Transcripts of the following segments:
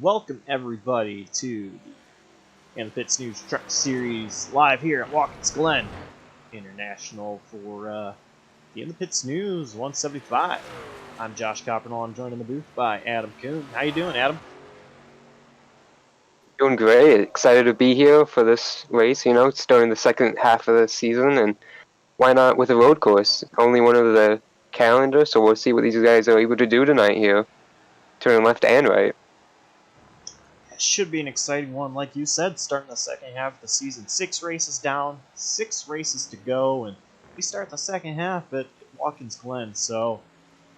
Welcome everybody to the InThePitsNews Truck Series live here at Watkins Glen International for the InThePitsNews 175. I'm Josh Coppernoll. I'm joined in the booth by Adam Kuhn. How you doing, Adam? Doing great. Excited to be here for this race, starting the second half of the season, and why not with a road course? Only one of the calendar, so we'll see what these guys are able to do tonight here. Turning left and right. It should be an exciting one, like you said, starting the second half of the season. 6 races down, 6 races to go, and we start the second half at Watkins Glen, so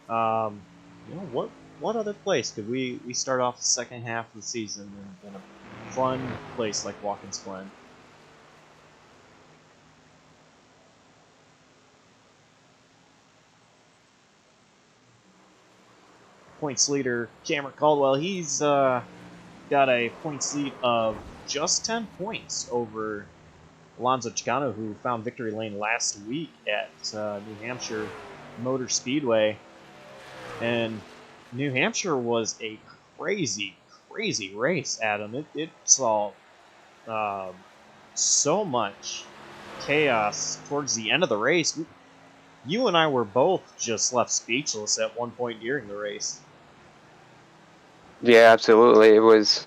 what other place could we start off the second half of the season in a fun place like Watkins Glen? Points leader Cameron Caldwell, he's got a points lead of just 10 points over Alonso Chocano, who found victory lane last week at New Hampshire Motor Speedway. And New Hampshire was a crazy race, Adam. It saw so much chaos towards the end of the race. You and I were both just left speechless at one point during the race. Yeah, absolutely. It was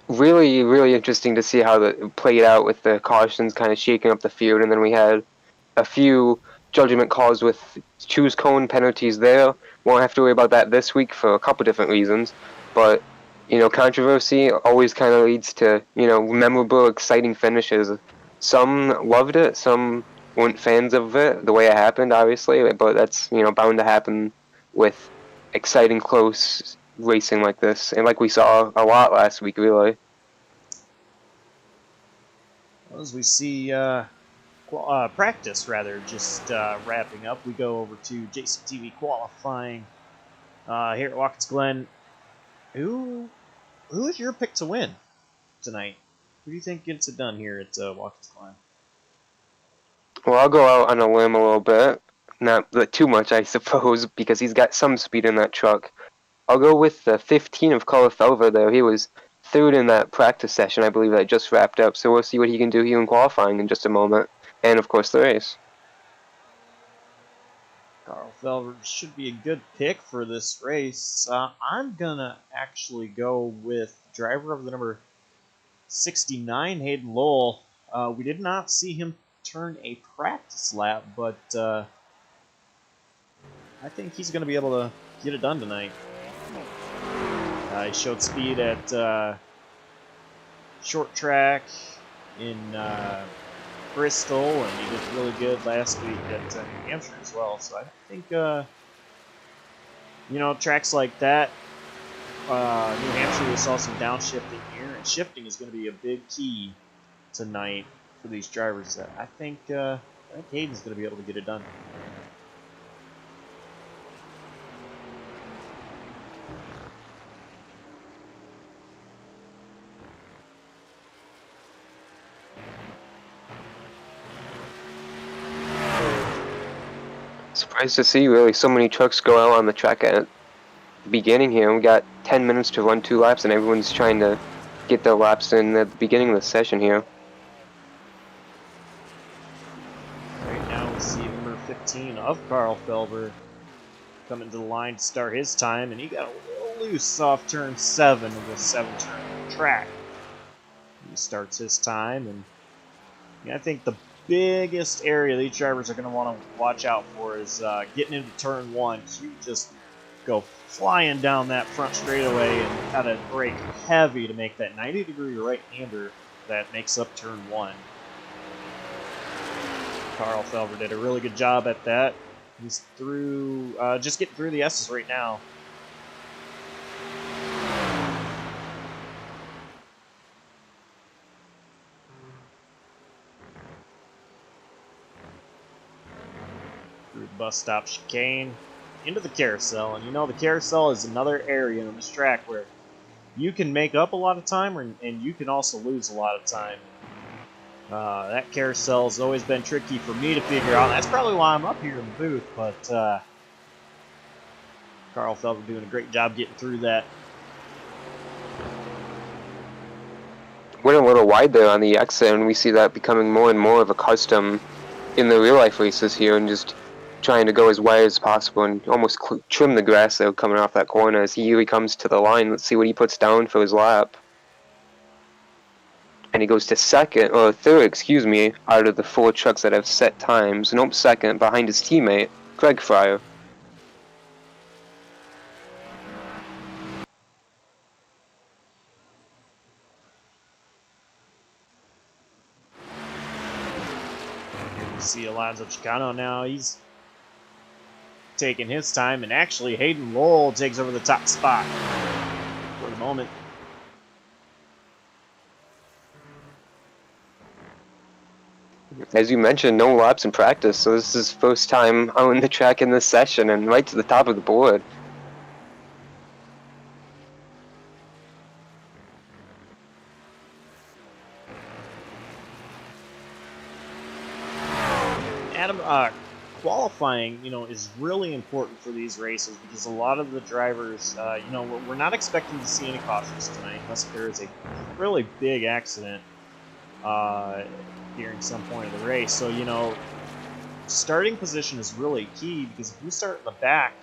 really interesting to see how it played out with the cautions kind of shaking up the field, and then we had a few judgment calls with choose cone penalties there. Won't have to worry about that this week for a couple different reasons, but controversy always kind of leads to memorable, exciting finishes. Some loved it, some weren't fans of it the way it happened, obviously, but that's bound to happen with exciting, close racing like this, and like we saw a lot last week, really. As we see practice, just wrapping up, we go over to JCTV qualifying here at Watkins Glen. Who is your pick to win tonight? Who do you think gets it done here at Watkins Glen? Well, I'll go out on a limb a little bit. Not too much, I suppose, because he's got some speed in that truck. I'll go with the 15 of Color Felver, though. He was third in that practice session, I believe, that just wrapped up. So we'll see what he can do here in qualifying in just a moment. And, of course, the race. Carl Felver should be a good pick for this race. I'm going to actually go with driver of the number 69, Hayden Lowell. We did not see him turn a practice lap, but I think he's going to be able to get it done tonight. He showed speed at short track in Bristol, and he did really good last week at New Hampshire as well. So I think, tracks like that, New Hampshire, we saw some downshifting here, and shifting is going to be a big key tonight for these drivers. I think Hayden's going to be able to get it done. Surprised to see, really, so many trucks go out on the track at the beginning here. We got 10 minutes to run 2 laps, and everyone's trying to get their laps in at the beginning of the session here. Right now we see number 15 of Carl Felver coming to the line to start his time, and he got a little loose off turn 7 of the 7-turn track. He starts his time, and I think the biggest area these drivers are going to want to watch out for is getting into turn 1. You just go flying down that front straightaway and got to brake heavy to make that 90-degree right-hander that makes up turn 1. Carl Felver did a really good job at that. He's through, just getting through the S's right now. Through the bus stop chicane, into the carousel. And the carousel is another area on this track where you can make up a lot of time, and you can also lose a lot of time. That carousel has always been tricky for me to figure out. That's probably why I'm up here in the booth, but Carl Felver doing a great job getting through that. went a little wide there on the exit, and we see that becoming more and more of a custom in the real life races here, and just trying to go as wide as possible and almost trim the grass there coming off that corner as he really comes to the line. Let's see what he puts down for his lap. And he goes to second, or third, excuse me, out of the 4 trucks that have set times. Nope, second, behind his teammate, Greg Fryer. Here we see Alonso Chocano now. He's taking his time, and actually Hayden Lowell takes over the top spot for the moment. As you mentioned, no laps in practice, so this is his first time out on the track in this session and right to the top of the board. Adam, qualifying, is really important for these races because a lot of the drivers, we're not expecting to see any cautions tonight unless there is a really big accident during some point of the race. So, starting position is really key because if you start in the back,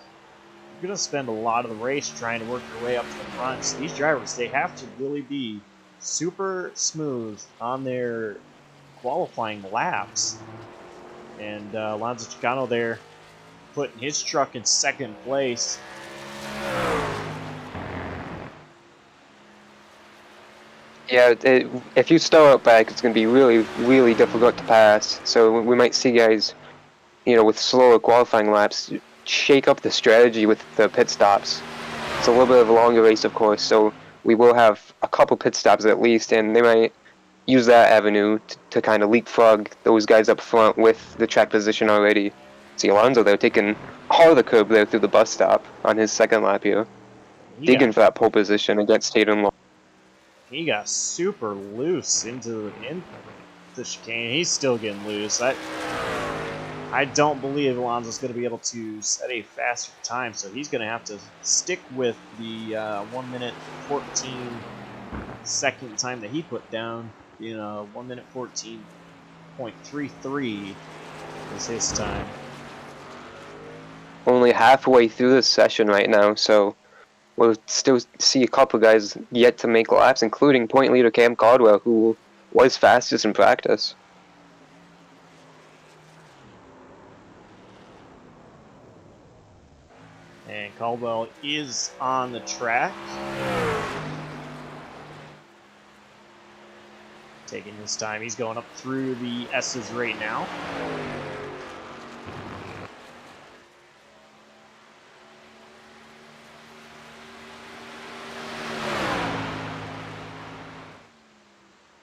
you're going to spend a lot of the race trying to work your way up to the front. So these drivers, they have to really be super smooth on their qualifying laps. And Alonso Chocano there putting his truck in second place. Yeah, if you start out back, it's going to be really, really difficult to pass. So we might see guys, with slower qualifying laps, shake up the strategy with the pit stops. It's a little bit of a longer race, of course, so we will have a couple pit stops at least, and they might use that avenue to kind of leapfrog those guys up front with the track position already. See Alonso there taking all the curb there through the bus stop on his second lap here, digging for that pole position against Hayden Lowell. He got super loose into the chicane. He's still getting loose. I don't believe Alonso's going to be able to set a faster time, so he's going to have to stick with the 1 minute 14 second time that he put down. 1 minute 14.33 is his time. Only halfway through the session right now, so we'll still see a couple guys yet to make laps, including point leader Cam Caldwell, who was fastest in practice. And Caldwell is on the track. Taking his time. He's going up through the S's right now.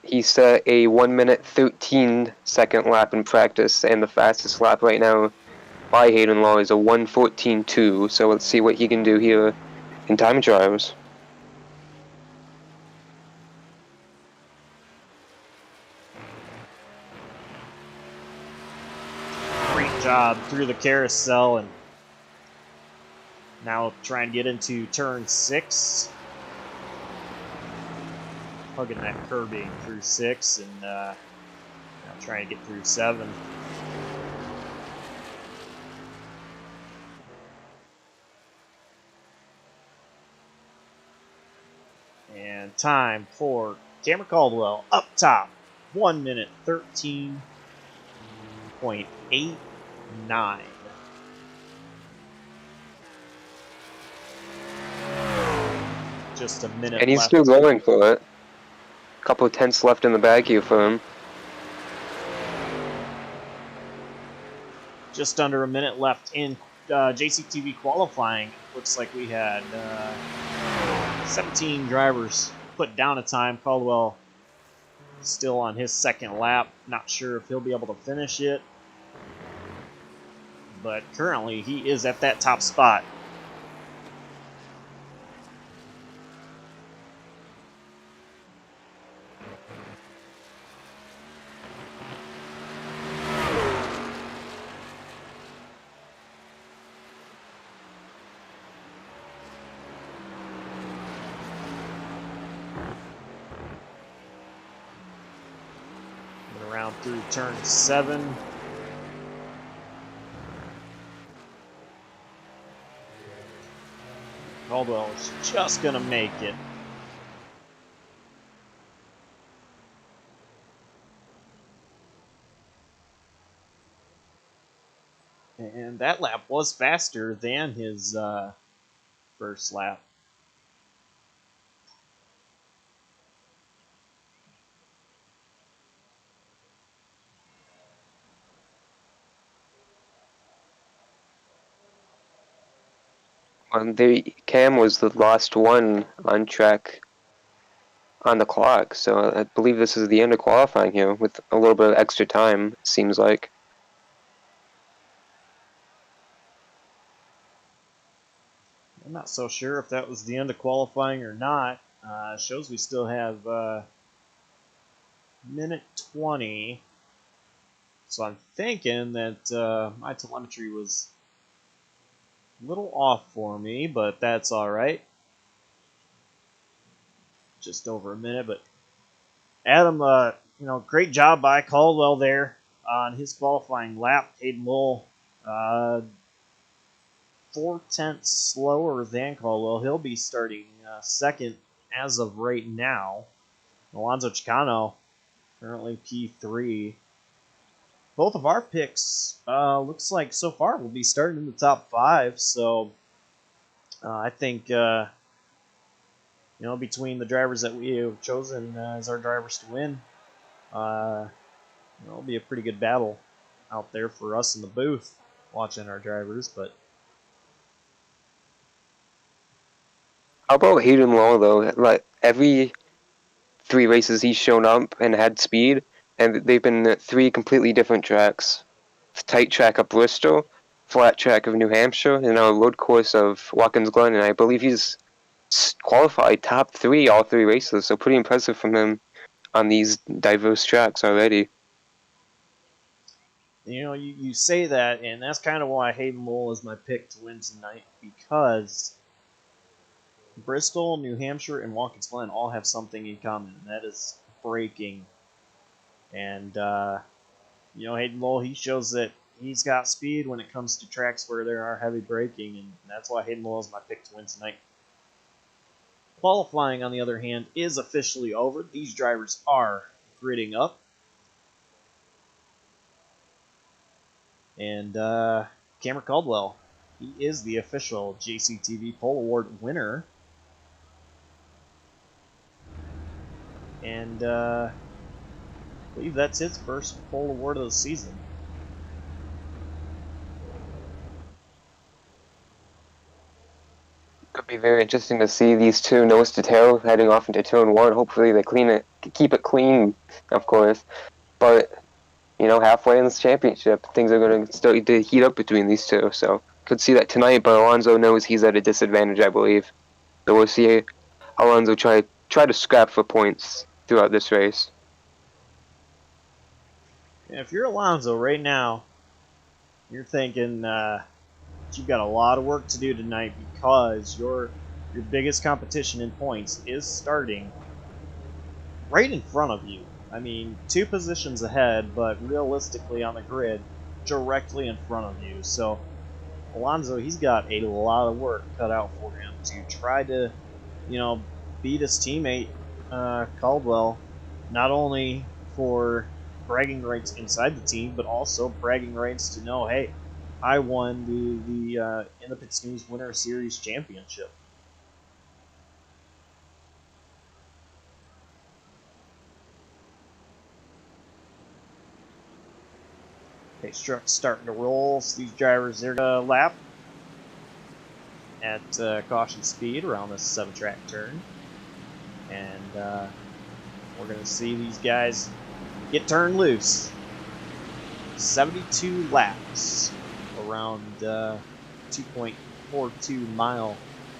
He set a 1 minute 13 second lap in practice, and the fastest lap right now by Hayden Law is a 1:14.2. So let's see what he can do here in time trials. Great job through the carousel, and now trying to get into turn 6. Hugging that curbing through 6 and now trying to get through 7. And time for Cameron Caldwell up top, 1 minute 13.89. Just a minute and he's left. still going for it. Couple of tenths left in the bag here for him. Just under a minute left in JCTV qualifying. Looks like we had 17 drivers put down a time. Caldwell still on his second lap. Not sure if he'll be able to finish it, but currently he is at that top spot. through turn 7. Caldwell is just going to make it. And that lap was faster than his first lap. Cam was the last one on track on the clock, so I believe this is the end of qualifying here with a little bit of extra time, it seems like. I'm not so sure if that was the end of qualifying or not. Shows we still have minute 20. So I'm thinking that my telemetry was a little off for me, but that's all right. Just over a minute, but Adam, great job by Caldwell there on his qualifying lap. Hayden Lowell, 4/10 slower than Caldwell. He'll be starting second as of right now. Alonso Chocano, currently P3. Both of our picks, looks like so far, will be starting in the top 5. So I think, between the drivers that we have chosen as our drivers to win, it'll be a pretty good battle out there for us in the booth watching our drivers. But How about Hayden Law, though? Like, every 3 races he's shown up and had speed, and they've been 3 completely different tracks. Tight track of Bristol, flat track of New Hampshire, and a road course of Watkins Glen, and I believe he's qualified top 3 all 3 races, so pretty impressive from him on these diverse tracks already. you say that, and that's kind of why Hayden Lowell is my pick to win tonight, because Bristol, New Hampshire, and Watkins Glen all have something in common, and that is braking. And Hayden Lowell, he shows that he's got speed when it comes to tracks where there are heavy braking, and that's why Hayden Lowell is my pick to win tonight. Qualifying, on the other hand, is officially over. These drivers are gridding up. And Cameron Caldwell, he is the official JCTV Pole Award winner. And I believe that's his first pole award of the season. Could be very interesting to see these two nose to tail heading off into turn 1. Hopefully they keep it clean, of course. But halfway in this championship, things are going to start to heat up between these two. So could see that tonight. But Alonso knows he's at a disadvantage, I believe. So we'll see Alonso try to scrap for points throughout this race. And if you're Alonso right now, you're thinking you've got a lot of work to do tonight, because your biggest competition in points is starting right in front of you. I mean, 2 positions ahead, but realistically on the grid, directly in front of you. So Alonso, he's got a lot of work cut out for him to try to, beat his teammate Caldwell, not only for bragging rights inside the team, but also bragging rights to know, hey, I won the InThePitsNews Winter Series Championship. Okay, truck's starting to roll. So these drivers, they're going to lap at caution speed around this 7-track turn. And we're going to see these guys get turned loose. 72 laps around 2.42 mile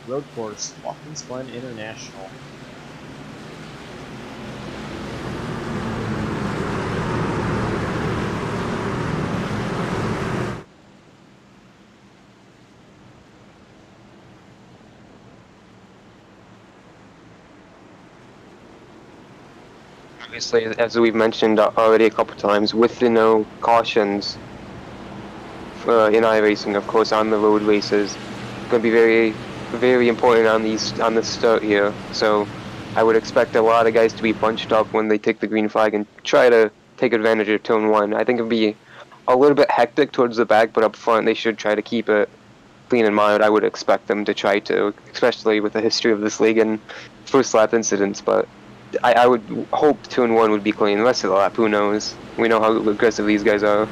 road course, Watkins Glen International. Obviously, as we've mentioned already a couple times, with the no cautions in iRacing, of course, on the road races, going to be very, very important on the start here. So I would expect a lot of guys to be bunched up when they take the green flag and try to take advantage of turn one. I think it'll be a little bit hectic towards the back, but up front they should try to keep it clean and mild. I would expect them to try to, especially with the history of this league and first lap incidents. But I would hope turn one would be clean. The rest of the lap, who knows? We know how aggressive these guys are.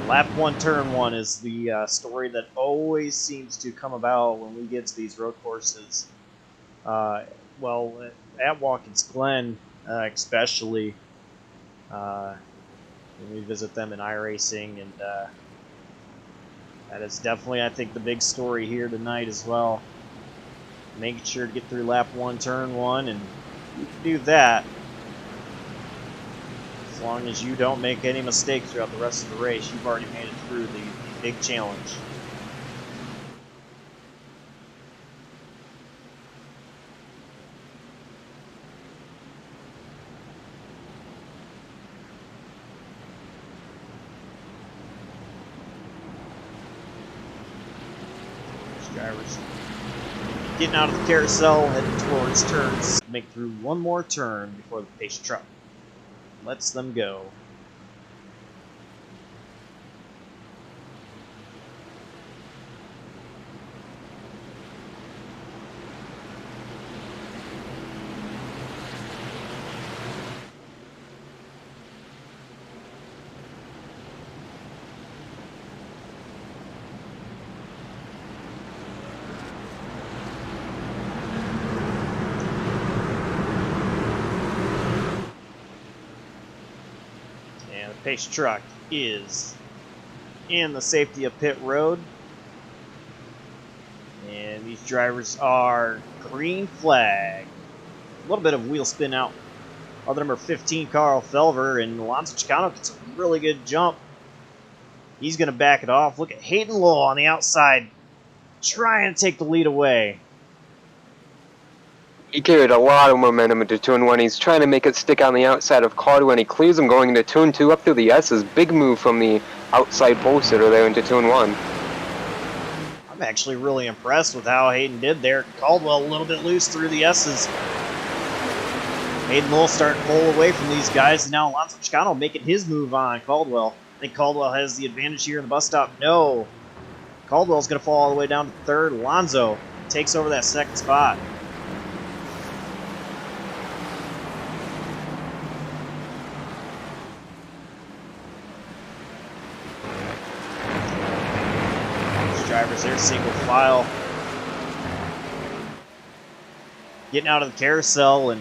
Lap 1, turn 1 is the story that always seems to come about when we get to these road courses. Well, at Watkins Glen, especially when we visit them in iRacing, and that is definitely, I think, the big story here tonight as well. Making sure to get through lap 1, turn 1, and you can do that as long as you don't make any mistakes throughout the rest of the race. You've already made it through the big challenge. Drivers getting out of the carousel, heading towards turns. Make through one more turn before the pace truck lets them go. Pace truck is in the safety of pit road, and these drivers are green flag. A little bit of wheel spin out of number 15, Carl Felver, and Alonso Chocano gets a really good jump. He's going to back it off. Look at Hayden Lowell on the outside trying to take the lead away. He carried a lot of momentum into turn one. He's trying to make it stick on the outside of Caldwell, and he clears him going into turn two up through the S's. Big move from the outside pole sitter there into turn one. I'm actually really impressed with how Hayden did there. Caldwell a little bit loose through the S's. Hayden Lowell starting to pull away from these guys, and now Alonso Chocano making his move on Caldwell. I think Caldwell has the advantage here in the bus stop. No. Caldwell's going to fall all the way down to third. Alonso takes over that second spot. Drivers there, single file. Getting out of the carousel, and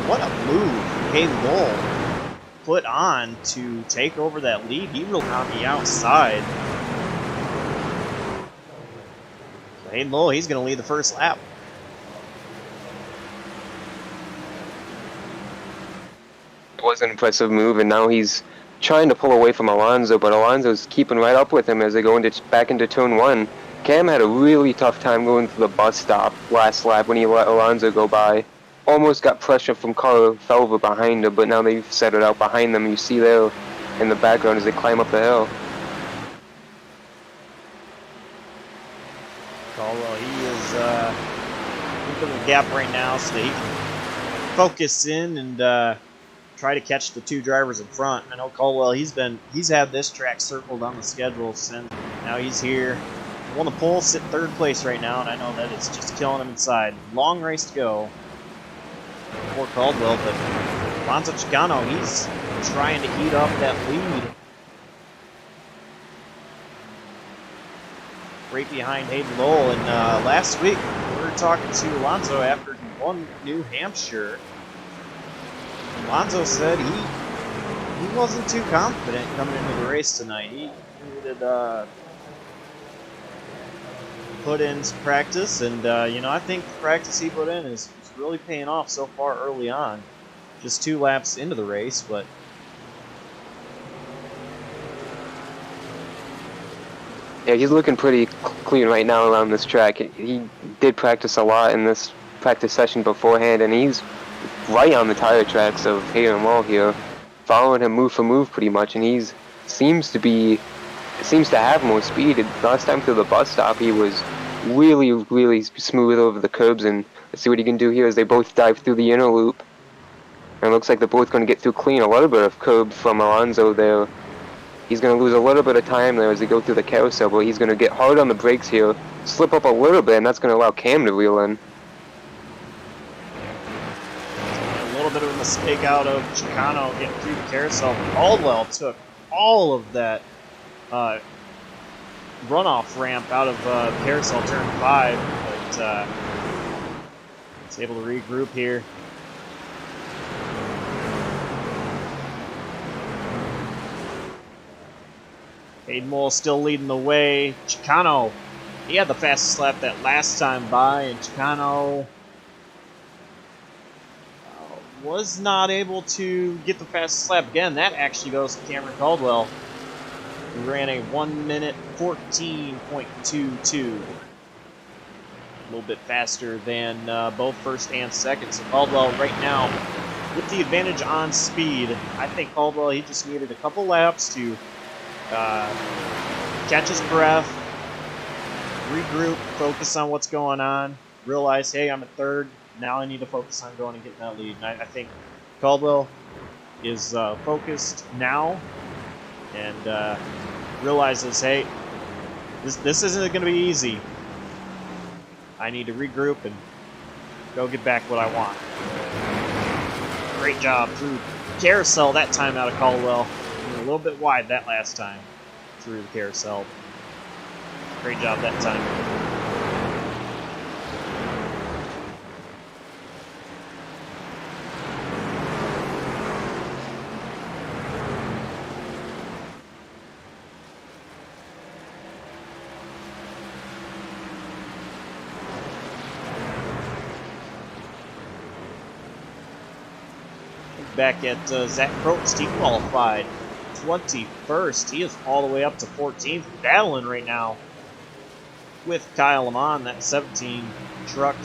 what a move Hayden Lowell put on to take over that lead. He really on the outside. So Hayden Lowell, he's going to lead the first lap. It was an impressive move, and now he's trying to pull away from Alonso, but Alonso's keeping right up with him as they go back into turn one. Cam had a really tough time going through the bus stop last lap when he let Alonso go by. Almost got pressure from Carl Felver behind him, but now they've set it out behind them. You see there in the background as they climb up the hill. Caldwell, he is looking at the gap right now so that he can focus in and try to catch the two drivers in front. I know Caldwell, he's had this track circled on the schedule since. Now he's here. Won the pole, sit third place right now, and I know that it's just killing him inside. Long race to go for Caldwell, but Alonso Chocano, he's trying to heat up that lead. Right behind Hayden Lowell, and last week we were talking to Alonso after he won New Hampshire. Alonso said he wasn't too confident coming into the race tonight. He needed put in some practice, and I think the practice he put in is really paying off so far early on. Just 2 laps into the race, but Yeah, he's looking pretty clean right now around this track. He did practice a lot in this practice session beforehand, and he's right on the tire tracks of Hayden Wall here, following him move for move pretty much, and he's seems to have more speed. Last time through the bus stop, he was really smooth over the curbs, and let's see what he can do here as they both dive through the inner loop. And it looks like they're both going to get through clean. A little bit of curb from Alonso there. He's going to lose a little bit of time there as they go through the carousel, but he's going to get hard on the brakes here, slip up a little bit, and that's going to allow Cam to reel in. A little bit of a mistake out of Chocano getting through the carousel. Caldwell took all of that runoff ramp out of carousel turn 5, but he's able to regroup here. Hayden Mole still leading the way. Chocano, he had the fastest lap that last time by, and Chocano was not able to get the fastest lap again. That actually goes to Cameron Caldwell, who ran a 1 minute 14.22. A little bit faster than both first and second. So Caldwell right now with the advantage on speed. I think Caldwell, he just needed a couple laps to catch his breath, regroup, focus on what's going on, realize, hey, I'm at third. Now I need to focus on going and getting that lead. And I think Caldwell is focused now and realizes, hey, this isn't going to be easy. I need to regroup and go get back what I want. Great job through carousel that time out of Caldwell. A little bit wide that last time through the carousel. Great job that time. Back at Zach Probst, he qualified 21st. He is all the way up to 14th, battling right now with Kyle Lamont, that 17 truck.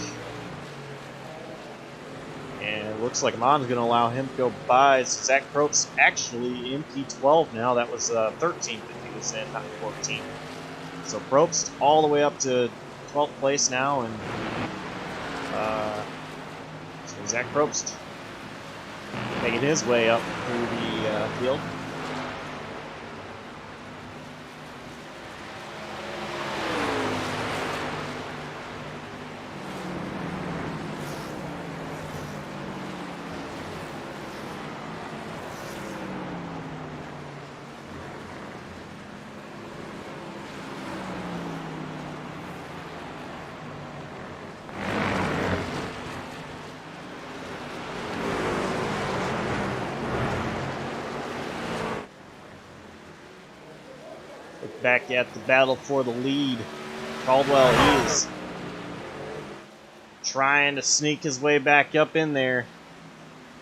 And it looks like Lamont's going to allow him to go by. So Zach Probst actually in P12 now. That was 13th that he was in, not 14th. So Probst all the way up to 12th place now. And so Zach Probst making his way up through the field. Back at the battle for the lead. Caldwell is trying to sneak his way back up in there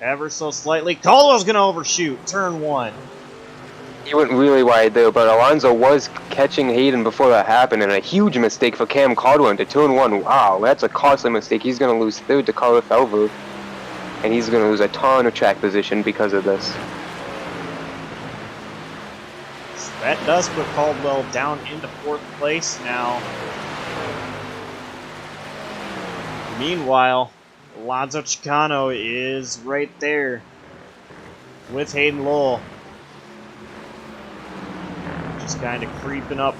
ever so slightly. Caldwell's going to overshoot turn 1. He went really wide there, but Alonso was catching Hayden before that happened, and a huge mistake for Cam Caldwell into turn 1. Wow, that's a costly mistake. He's going to lose third to Carl Felver, and he's going to lose a ton of track position because of this. That does put Caldwell down into 4th place now. Meanwhile, Alonso Chocano is right there with Hayden Lowell. Just kind of creeping up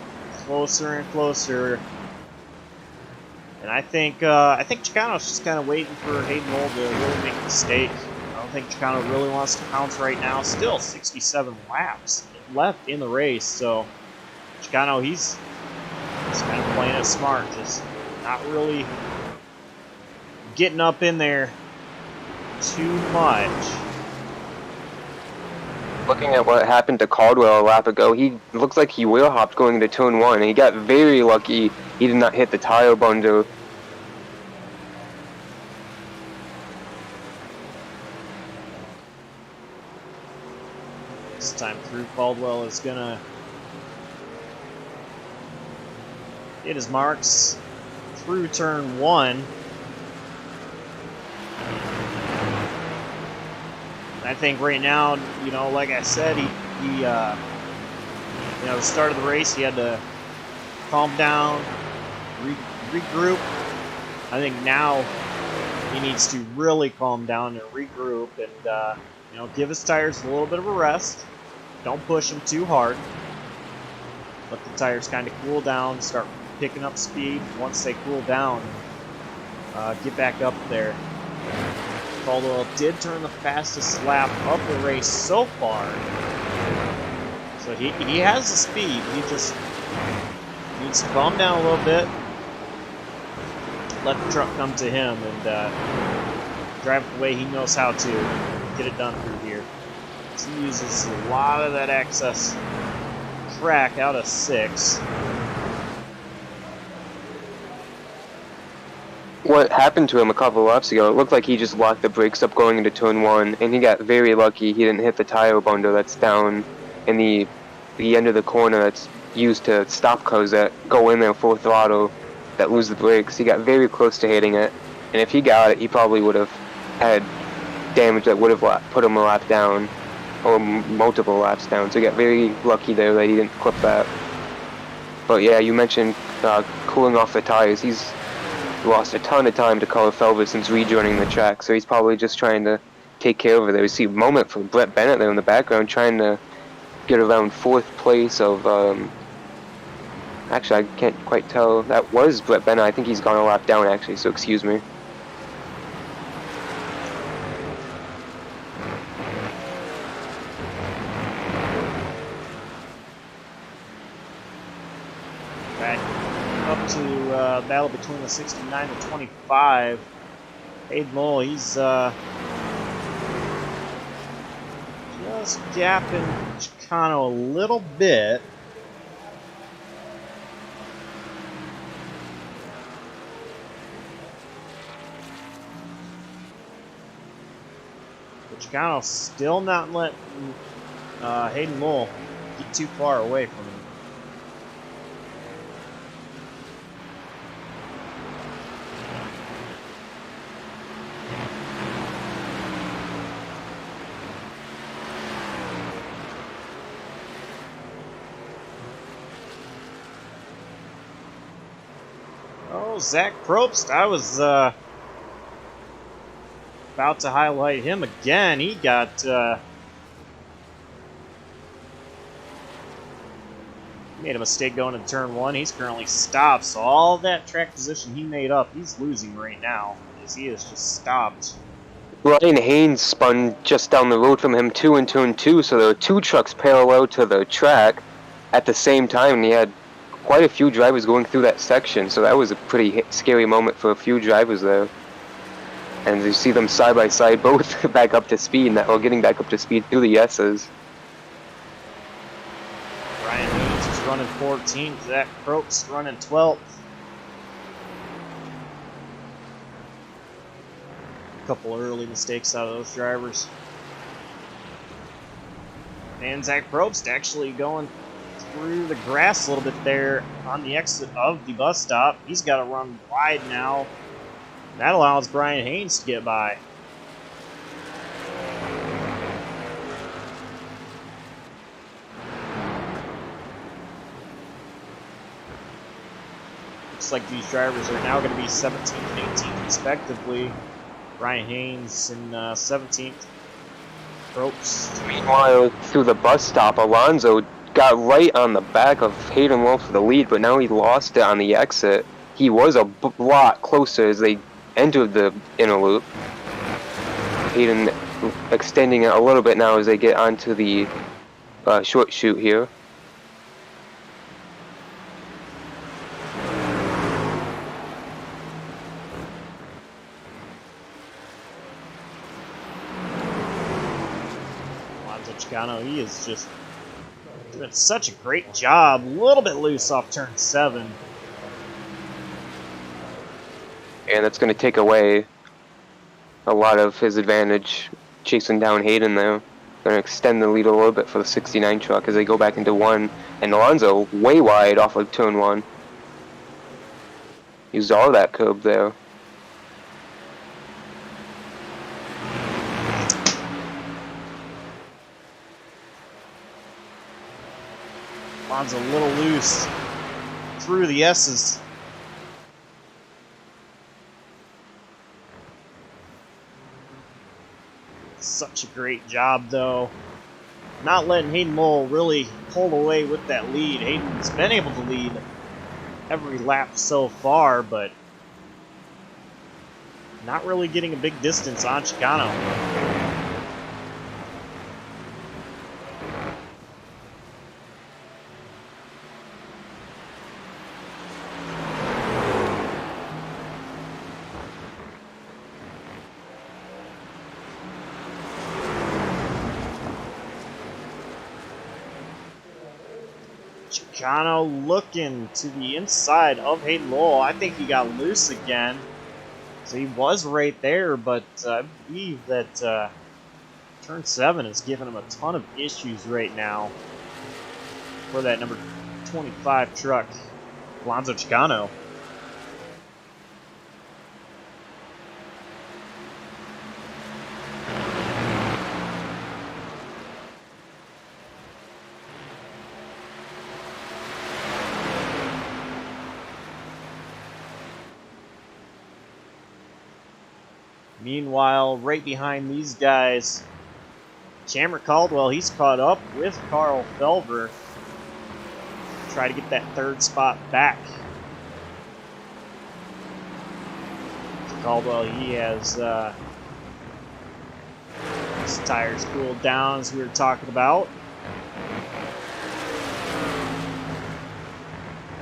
closer and closer. And I think Chocano's just kind of waiting for Hayden Lowell to really make a mistake. I don't think Chocano really wants to pounce right now. Still 67 laps left in the race, so Chocano, he's kind of playing it smart, just not really getting up in there too much. Looking at what happened to Caldwell a lap ago, he looks like he wheel hopped going into turn 1, and he got very lucky he did not hit the tire bundle. This time through, Caldwell is gonna hit his marks through turn 1. I think right now, you know, like I said, he you know, the start of the race, he had to calm down, regroup. I think now he needs to really calm down and regroup and, you know, give his tires a little bit of a rest. Don't push them too hard. Let the tires kind of cool down, start picking up speed. Once they cool down, get back up there. Caldwell did turn the fastest lap of the race so far. So he has the speed. He just needs to calm down a little bit. Let the truck come to him and drive the way he knows how to. Get it done through here. So he uses a lot of that excess track out of 6. What happened to him a couple laps ago, it looked like he just locked the brakes up going into turn 1, and he got very lucky he didn't hit the tire bundle that's down in the end of the corner that's used to stop cars that go in there full throttle that lose the brakes. He got very close to hitting it, and if he got it, he probably would have had damage that would have put him a lap down, or multiple laps down. So he got very lucky there that he didn't clip that. But yeah, you mentioned cooling off the tires. He's lost a ton of time to Carl Felber since rejoining the track, so he's probably just trying to take care of it. There. We see a moment from Brett Bennett there in the background trying to get around 4th place of, actually I can't quite tell, that was Brett Bennett. I think he's gone a lap down actually, so excuse me. Back up to battle between the 69 and 25. Hayden Lowell, he's just gapping Chocano a little bit. But Chocano still not letting Hayden Lowell get too far away from him. Oh, Zach Probst, I was about to highlight him again. He got made a mistake going into turn 1. He's currently stopped, so all that track position he made up, he's losing right now, as he is just stopped. Ryan Haynes spun just down the road from him too in turn 2, so there were 2 trucks parallel to the track at the same time, and he had quite a few drivers going through that section, so that was a pretty scary moment for a few drivers there. And you see them side by side, both back up to speed, or getting back up to speed through the S's. Ryan Haynes is running 14th, Zach Probst running 12th. A couple early mistakes out of those drivers. And Zach Probst actually going through the grass a little bit there on the exit of the bus stop. He's got to run wide now. That allows Brian Haynes to get by. Looks like these drivers are now going to be 17th and 18th respectively. Brian Haynes in 17th. Probst. Meanwhile, through the bus stop, Alonso got right on the back of Hayden Lowell for the lead, but now he lost it on the exit. He was a lot closer as they entered the inner loop. Hayden extending it a little bit now as they get onto the short chute here. Alonso Chocano, he is just doing such a great job. A little bit loose off turn 7. And that's going to take away a lot of his advantage chasing down Hayden there. Going to extend the lead a little bit for the 69 truck as they go back into 1. And Alonso way wide off of turn 1. Used all that curb there. Alonso a little loose through the S's. Such a great job, though. Not letting Hayden Lowell really pull away with that lead. Hayden's been able to lead every lap so far, but not really getting a big distance on Chocano. Chocano looking to the inside of Hayden Lowell. I think he got loose again. So he was right there, but I believe that turn 7 is giving him a ton of issues right now for that number 25 truck, Alonso Chocano. Meanwhile, right behind these guys, Cameron Caldwell, he's caught up with Carl Felber. Try to get that third spot back. Caldwell, he has his tires cooled down, as we were talking about.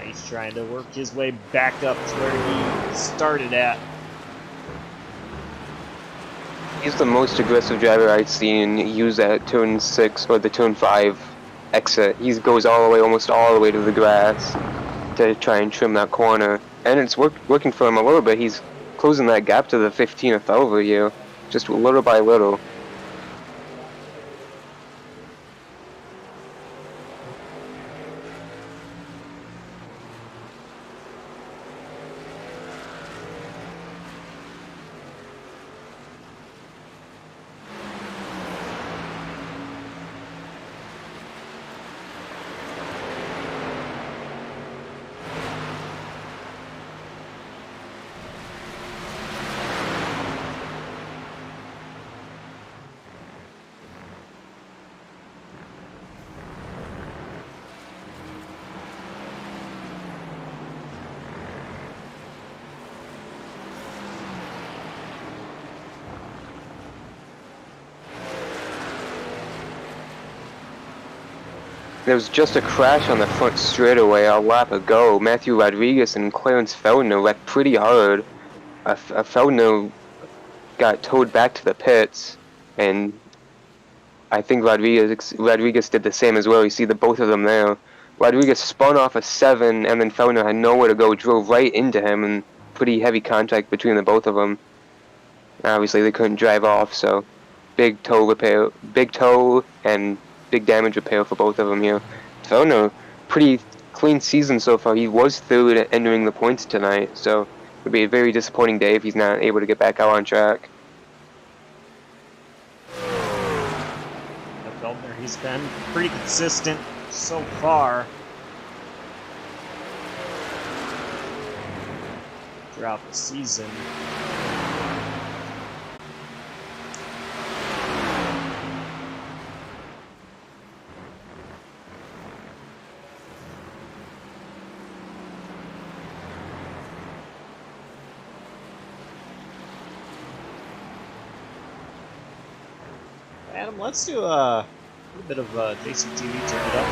He's trying to work his way back up to where he started at. He's the most aggressive driver I've seen use that turn 6 or the turn 5 exit. He goes almost all the way to the grass to try and trim that corner. And it's working for him a little bit. He's closing that gap to the 15 of Felver here, just little by little. There was just a crash on the front straightaway a lap ago. Matthew Rodriguez and Clarence Feldner wrecked pretty hard. Feldner got towed back to the pits, and I think Rodriguez did the same as well. You see both of them there. Rodriguez spun off a 7, and then Feldner had nowhere to go, drove right into him, and pretty heavy contact between the both of them. Obviously, they couldn't drive off, so big toe and big damage repair for both of them here. Feldner, pretty clean season so far. He was third at entering the points tonight, so it would be a very disappointing day if he's not able to get back out on track. Feldner, he's been pretty consistent so far throughout the season. Adam, let's do a little bit of JCTV, turn it up.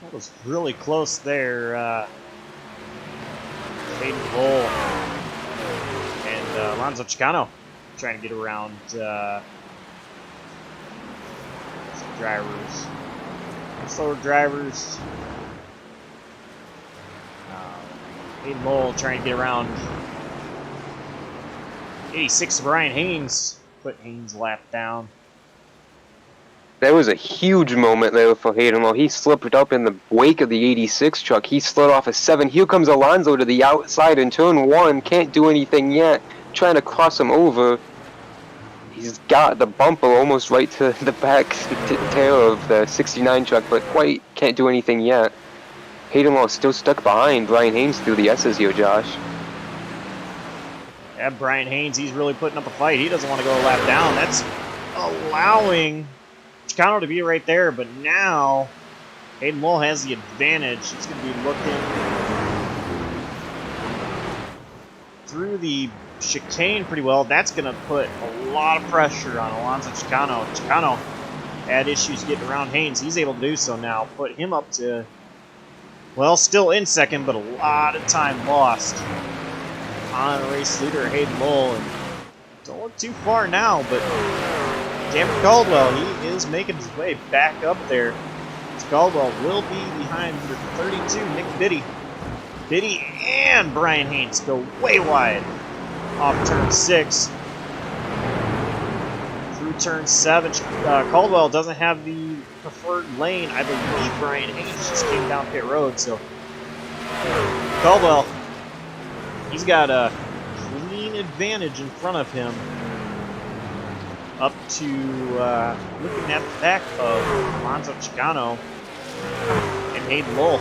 That was really close there. Hayden Bull and Alonso Chocano trying to get around some drivers. Slower drivers. Hayden Bull trying to get around 86 Brian Haynes. Put Haynes' lap down. That was a huge moment there for Hayden Lowe. He slipped up in the wake of the 86 truck. He slid off a 7. Here comes Alonso to the outside in turn 1. Can't do anything yet. Trying to cross him over. He's got the bumper almost right to the back tail of the 69 truck, but quite can't do anything yet. Hayden Lowe still stuck behind Brian Haynes through the S's here, Josh. Yeah, Brian Haynes, he's really putting up a fight. He doesn't want to go a lap down. That's allowing Chocano to be right there, but now Hayden Lowe has the advantage. He's going to be looking through the chicane pretty well. That's going to put a lot of pressure on Alonso Chocano. Chocano had issues getting around Haynes. He's able to do so now. Put him up to, well, still in second, but a lot of time lost on race leader Hayden Lowe. And don't look too far now, but Cameron Caldwell, he is making his way back up there. Caldwell will be behind number 32, Nick Biddy. Biddy and Brian Haynes go way wide off turn 6 through turn 7. Caldwell doesn't have the preferred lane. I believe Brian Haynes just came down pit road, so Caldwell, he's got a clean advantage in front of him up to looking at the back of Alonso Chocano and Hayden Lowe.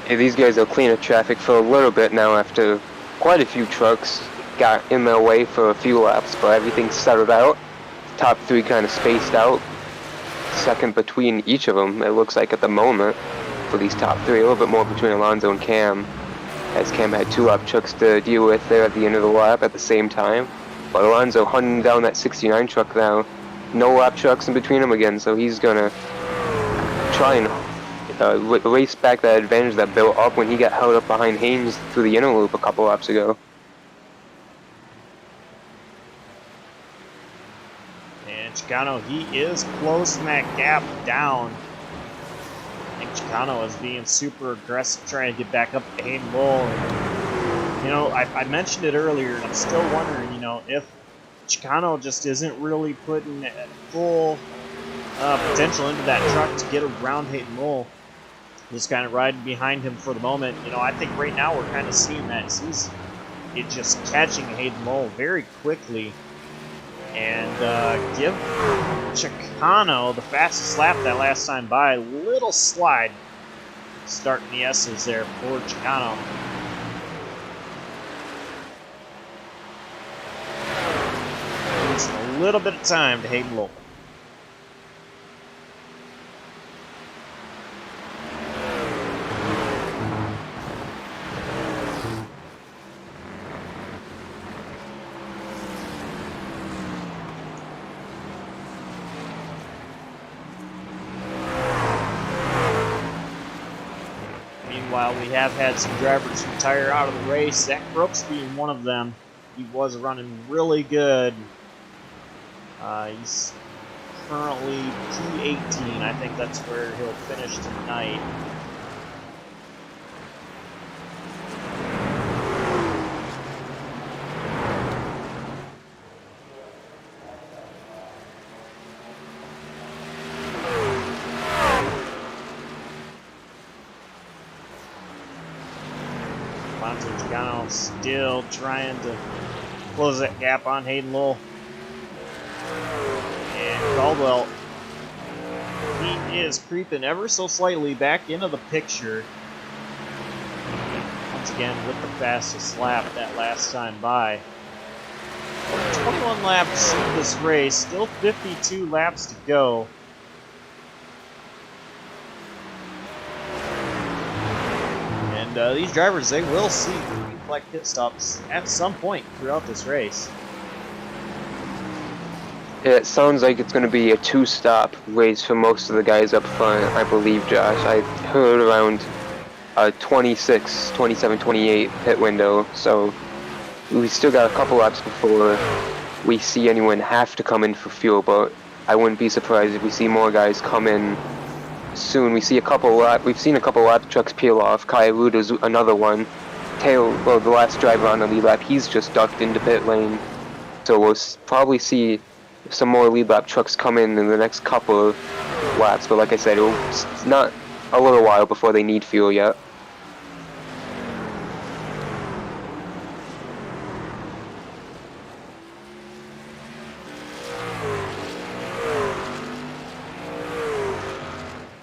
Yeah, these guys will clean up traffic for a little bit now after quite a few trucks got in their way for a few laps, but everything's settled out. Top 3 kind of spaced out. Second between each of them, it looks like at the moment, for these top 3. A little bit more between Alonso and Cam, as Cam had 2 lap trucks to deal with there at the end of the lap at the same time. But Alonso hunting down that 69 truck now. No lap trucks in between them again, so he's gonna try and race back that advantage that built up when he got held up behind Haynes through the inner loop a couple laps ago. And Chocano, he is closing that gap down. I think Chocano is being super aggressive, trying to get back up to Hayden Lowe. You know, I mentioned it earlier, and I'm still wondering, you know, if Chocano just isn't really putting full potential into that truck to get around Hayden Lowe. Just kind of riding behind him for the moment. You know, I think right now we're kind of seeing that. He's just catching Hayden Lowe very quickly. And give Chocano the fastest lap that last time by. Little slide starting the S's there for Chocano. A little bit of time to Hayden Lowe. Meanwhile, we have had some drivers retire out of the race. Zach Brooks being one of them. He was running really good. He's currently P18. I think that's where he'll finish tonight. Alonso Chocano still trying to close that gap on Hayden Lowe. And Caldwell, he is creeping ever so slightly back into the picture. Once again with the fastest lap that last time by. 21 laps in this race, still 52 laps to go. And these drivers, they will see green flag pit stops at some point throughout this race. It sounds like it's going to be a two-stop race for most of the guys up front, I believe, Josh. I heard around 26, 27, 28 pit window, so we still got a couple laps before we see anyone have to come in for fuel, but I wouldn't be surprised if we see more guys come in soon. We've seen a couple lap trucks peel off. Kaya Ruda's another one. The last driver on the lead lap, he's just ducked into pit lane. So we'll probably see some more lead lap trucks come in the next couple of laps. But like I said, it's not a little while before they need fuel yet.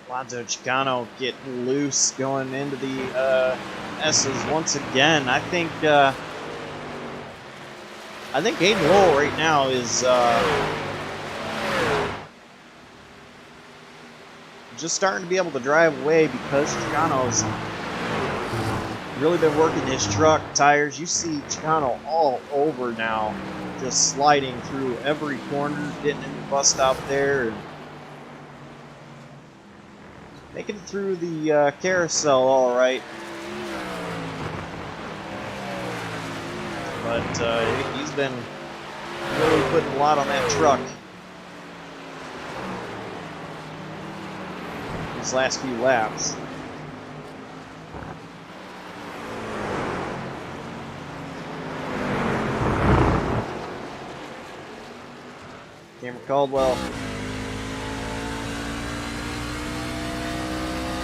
Alonso Chocano getting loose going into the S's once again. I think Hayden Lowell right now is just starting to be able to drive away because Chicano's really been working his truck tires. You see Chocano all over now, just sliding through every corner, getting in the bus stop there, and making it through the carousel all right. But he's been really putting a lot on that truck these last few laps. Cameron Caldwell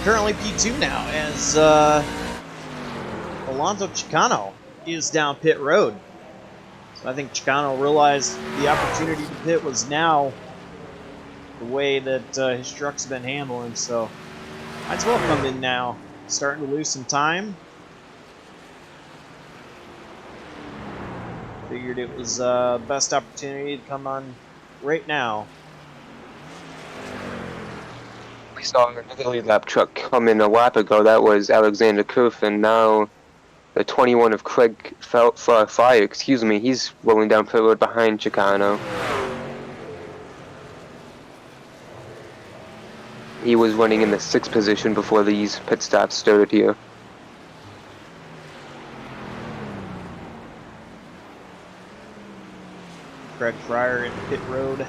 currently P2 now as Alonso Chocano is down pit road. So I think Chocano realized the opportunity to pit was now the way that his truck's been handling, so might as well come in now. Starting to lose some time. Figured it was best opportunity to come on right now. We saw another lead lap truck come in a lap ago. That was Alexander Kurf, and now the 21 of Craig Fire, he's rolling down pit road behind Chocano. He was running in the 6th position before these pit stops started here. Craig Fryer in pit road,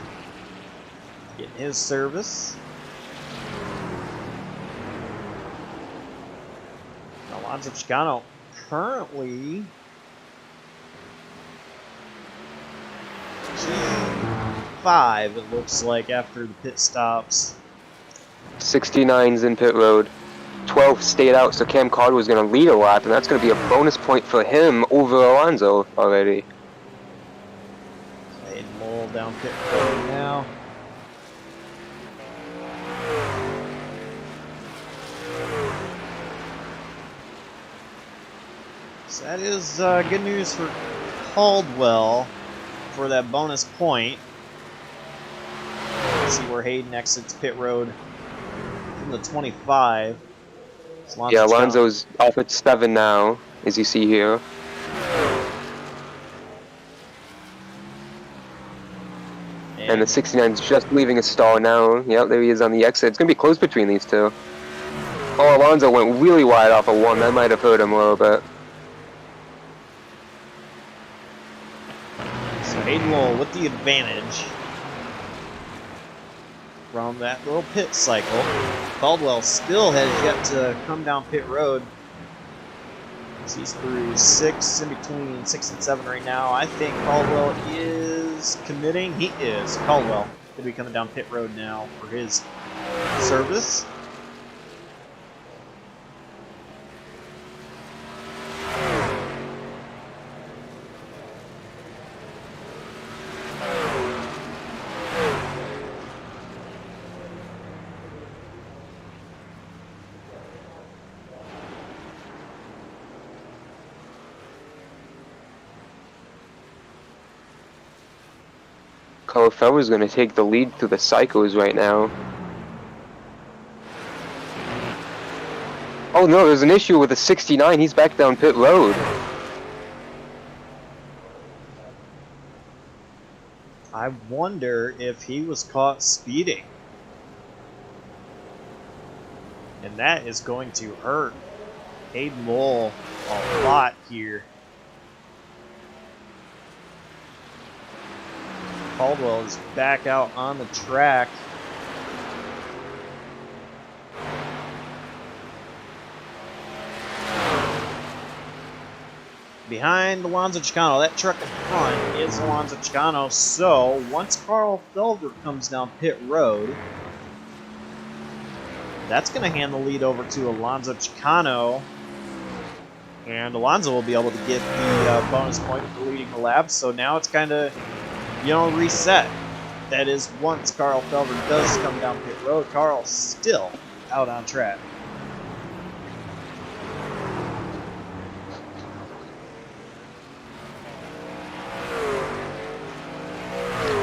getting his service. Alonso Chocano currently G5, it looks like, after the pit stops. 69's in pit road. 12 stayed out, so Cam Caldwell was going to lead a lap, and that's going to be a bonus point for him over Alonso already. Hayden Lowell down pit road now. So that is good news for Caldwell for that bonus point. Let's see where Hayden exits pit road from the 25. Alonso's off at 7 now, as you see here. And the 69's just leaving a stall now. Yep, there he is on the exit. It's going to be close between these two. Oh, Alonso went really wide off of 1. That might have hurt him a little bit. So Hayden Lowell with the advantage from that little pit cycle. Caldwell still has yet to come down pit road. He's through 6, in between 6 and 7 right now. I think Caldwell is committing. He is. Caldwell going to be coming down pit road now for his service. Fella's going to take the lead through the cycles right now. Oh no, there's an issue with the 69. He's back down pit road. I wonder if he was caught speeding. And that is going to hurt Hayden Lowell a lot here. Caldwell is back out on the track. Behind Alonso Chocano, that truck in front is Alonso Chocano. So once Carl Felber comes down pit road, that's going to hand the lead over to Alonso Chocano. And Alonso will be able to get the bonus point for leading the lap. So now it's kind of, reset. That is, once Carl Felber does come down pit road, Carl's still out on track.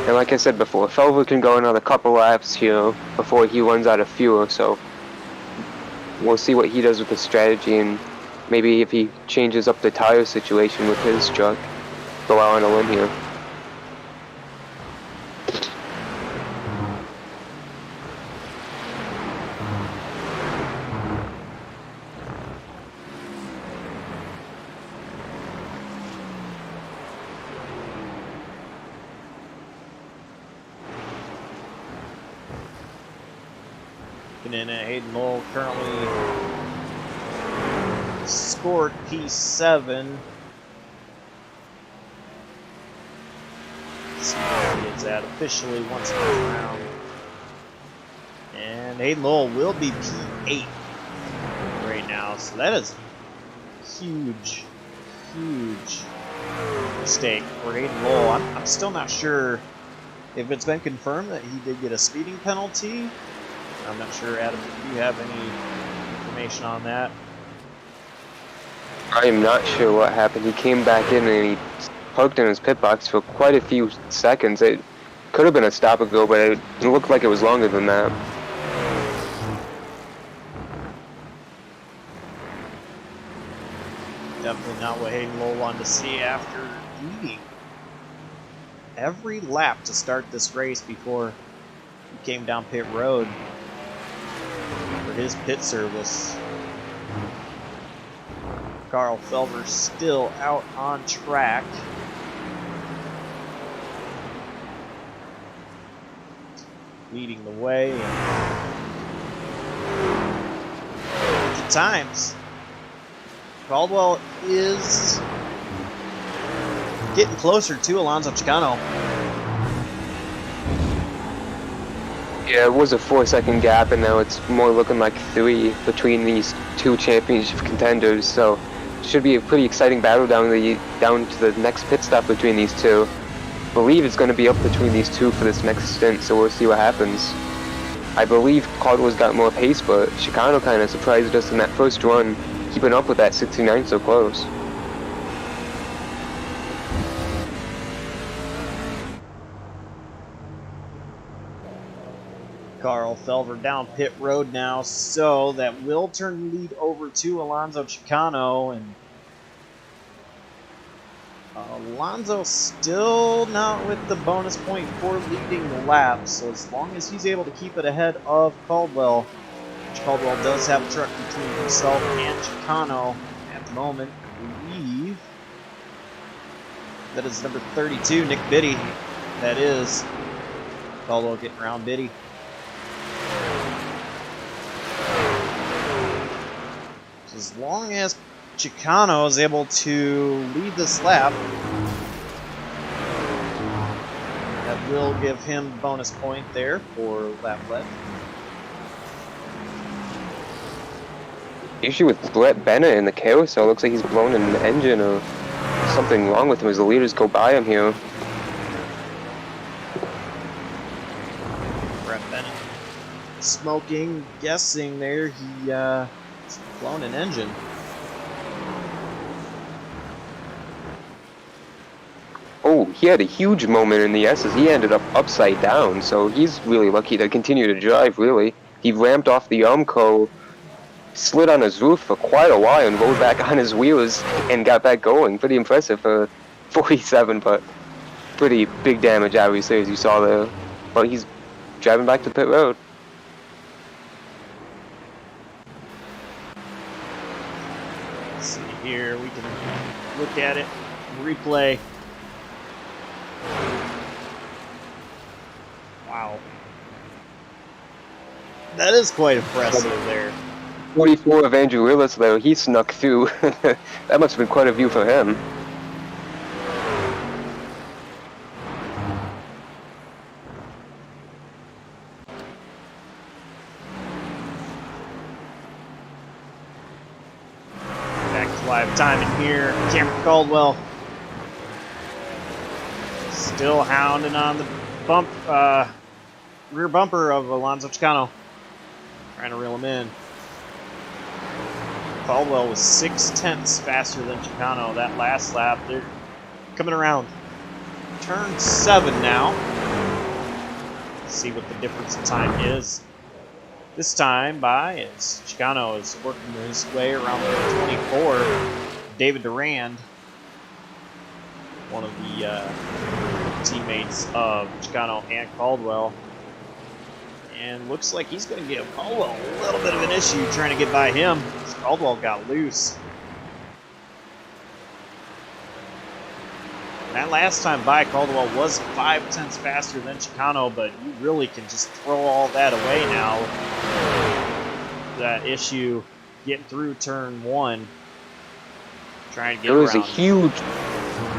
And like I said before, Felber can go another couple laps here before he runs out of fuel, so we'll see what he does with his strategy, and maybe if he changes up the tire situation with his truck, go out on a limb here. In Hayden Lowell currently scored P7. Let's see where he is at officially once more round. And Hayden Lowell will be P8 right now, so that is a huge mistake for Hayden Lowell. I'm still not sure if it's been confirmed that he did get a speeding penalty. I'm not sure, Adam, do you have any information on that? I am not sure what happened. He came back in and he parked in his pit box for quite a few seconds. It could have been a stop and go, but it looked like it was longer than that. Definitely not what Hayden Lowell wanted to see after leading every lap to start this race before he came down pit road for his pit service. Carl Felber still out on track. Leading the way. At times, Caldwell is getting closer to Alonso Chocano. Yeah, it was a 4-second gap, and now it's more looking like 3 between these two championship contenders. So, should be a pretty exciting battle down to the next pit stop between these two. I believe it's going to be up between these two for this next stint, so we'll see what happens. I believe Caldwell's got more pace, but Chocano kind of surprised us in that first run, keeping up with that 69 so close. Carl Felber down pit road now, so that will turn the lead over to Alonso Chocano, and Alonso still not with the bonus point for leading the lap, so as long as he's able to keep it ahead of Caldwell, which Caldwell does have a truck between himself and Chocano at the moment, I believe that is number 32, Nick Biddy. That is Caldwell getting around Biddy. As long as Chocano is able to lead this lap, that will give him bonus point there for lap left. Issue with Brett Bennett in the carousel. Looks like he's blown an engine or something wrong with him as the leaders go by him here. Brett Bennett smoking, guessing there he blown an engine. Oh, he had a huge moment in the S's. He ended up upside down, so he's really lucky to continue to drive, really. He ramped off the Armco, slid on his roof for quite a while, and rolled back on his wheels and got back going. Pretty impressive for 47, but pretty big damage, obviously, as you saw there. But he's driving back to pit road. Let's see here, we can look at it, replay. Wow. That is quite impressive there. 44 of Andrew Willis, though, he snuck through. That must have been quite a view for him. Back to live timing here. Cameron Caldwell still hounding on the rear bumper of Alonso Chocano. Trying to reel him in. Caldwell was 6/10 faster than Chocano that last lap. They're coming around turn 7 now. Let's see what the difference in time is. This time by as Chocano is working his way around the 24. David Durand, one of the teammates of Chocano and Caldwell. And looks like he's going to give Caldwell a little bit of an issue trying to get by him. Caldwell got loose. That last time by, Caldwell was 5/10 faster than Chocano, but you really can just throw all that away now. That issue getting through turn 1. Trying to get around. It was a huge...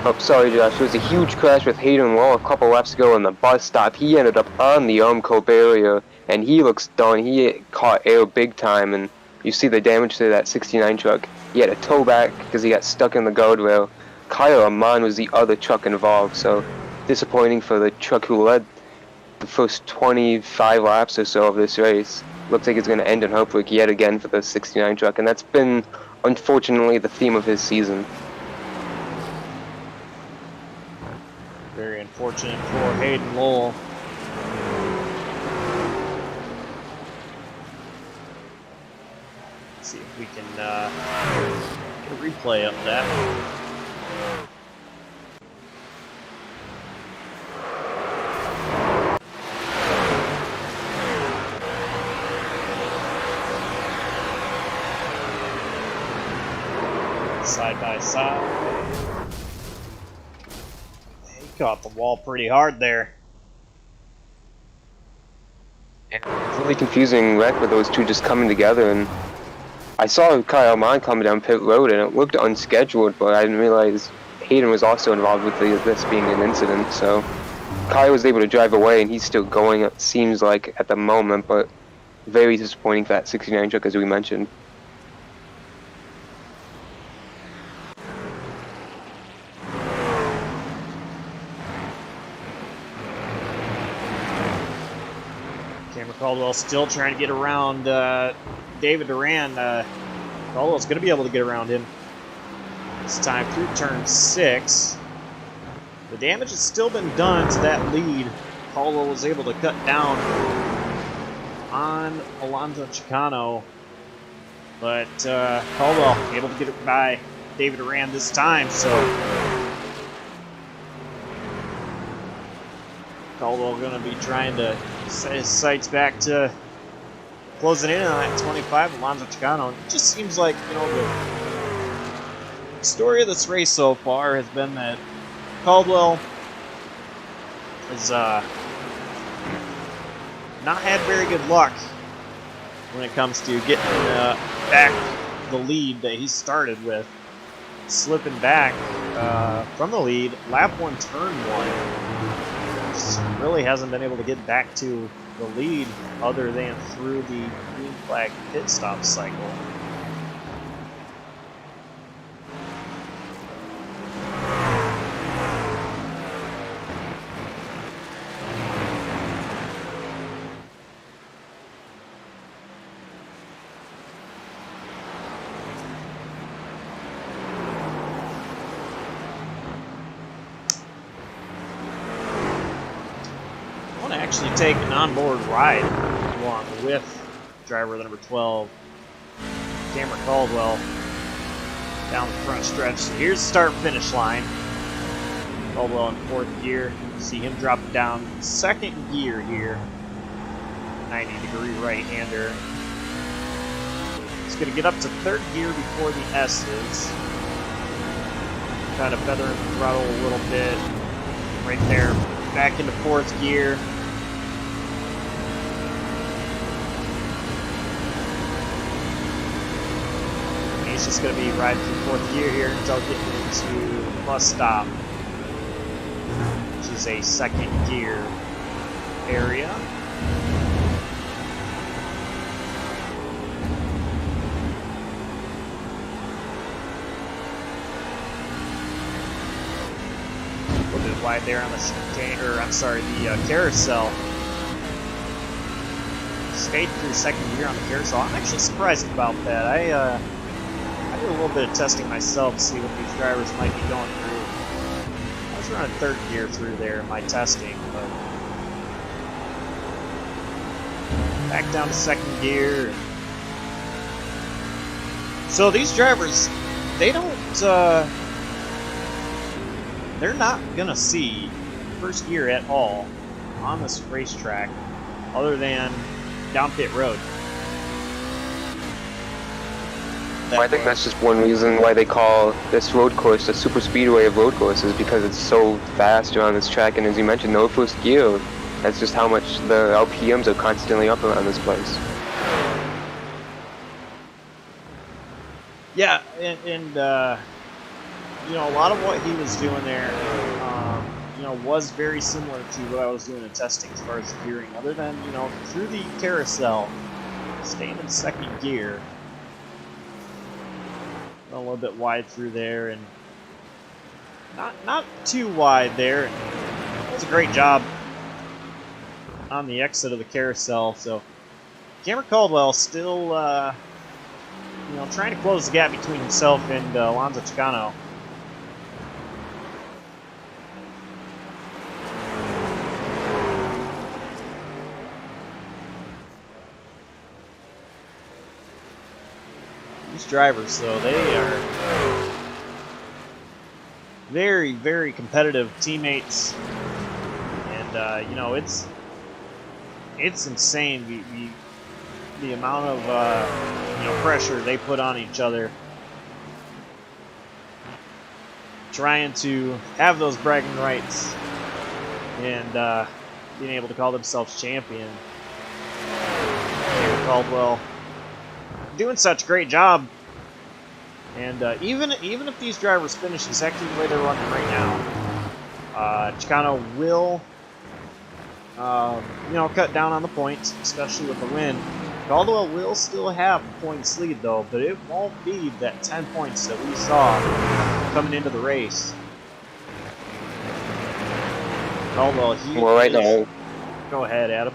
Oh, sorry, Josh. It was a huge crash with Hayden Wall a couple laps ago in the bus stop. He ended up on the Armco barrier, and he looks done. He caught air big time, and you see the damage to that 69 truck. He had a tow back because he got stuck in the guardrail. Kyle Amon was the other truck involved, so disappointing for the truck who led the first 25 laps or so of this race. Looks like it's going to end in heartbreak yet again for the 69 truck, and that's been, unfortunately, the theme of his season. Very unfortunate for Hayden Lowell. Let's see if we can get a replay of that. Side by side. He caught the wall pretty hard there. Really confusing wreck with those two just coming together, and I saw Kyle Amon coming down pit road and it looked unscheduled, but I didn't realize Hayden was also involved with this being an incident. So Kyle was able to drive away and he's still going, it seems like, at the moment, but very disappointing for that 69 truck, as we mentioned. Cameron Caldwell still trying to get around David Durand. Caldwell's going to be able to get around him this time through turn 6. The damage has still been done to that lead. Caldwell was able to cut down on Alonso Chocano, but Caldwell able to get it by David Durand this time. So Caldwell going to be trying to set his sights back to closing in on that 25. Alonso Chocano. It just seems like, you know, the story of this race so far has been that Caldwell has not had very good luck when it comes to getting back the lead that he started with. Slipping back from the lead, lap 1, turn 1. Just really hasn't been able to get back to the lead other than through the green flag pit stop cycle. Actually take an onboard ride along with driver number 12, Cameron Caldwell, down the front stretch. So here's the start-finish line. Caldwell in 4th gear. See him drop down 2nd gear here. 90-degree right-hander. He's going to get up to 3rd gear before the S's. Kind of feathering the throttle a little bit. Right there. Back into 4th gear. He's just going to be riding through 4th gear here until getting into the bus stop, which is a 2nd gear area. A little bit wide there on the chicane, or I'm sorry, the carousel. Stayed through 2nd gear on the carousel. I'm actually surprised about that. I did a little bit of testing myself to see what these drivers might be going through. I was running 3rd gear through there in my testing, but back down to 2nd gear. So these drivers, they don't, they're not gonna see 1st gear at all on this racetrack, other than down pit road. Well, I think that's just one reason why they call this road course the super speedway of road courses, because it's so fast around this track, and as you mentioned, no 1st gear. That's just how much the RPMs are constantly up around this place. Yeah, and you know, a lot of what he was doing there, you know, was very similar to what I was doing in testing as far as gearing, other than, you know, through the carousel, staying in 2nd gear. A little bit wide through there, and not too wide there. That was a great job on the exit of the carousel. So Cameron Caldwell still, you know, trying to close the gap between himself and Alonso Chocano. These drivers, though, they are very, very competitive teammates, and you know, it's insane the amount of you know, pressure they put on each other, trying to have those bragging rights and being able to call themselves champion. Cameron Caldwell doing such a great job, and even if these drivers finish exactly the way they're running right now, Chocano will you know, cut down on the points, especially with the win. Caldwell will still have the points lead though, but it won't be that 10 points that we saw coming into the race. Caldwell, Well, right now, go ahead, Adam.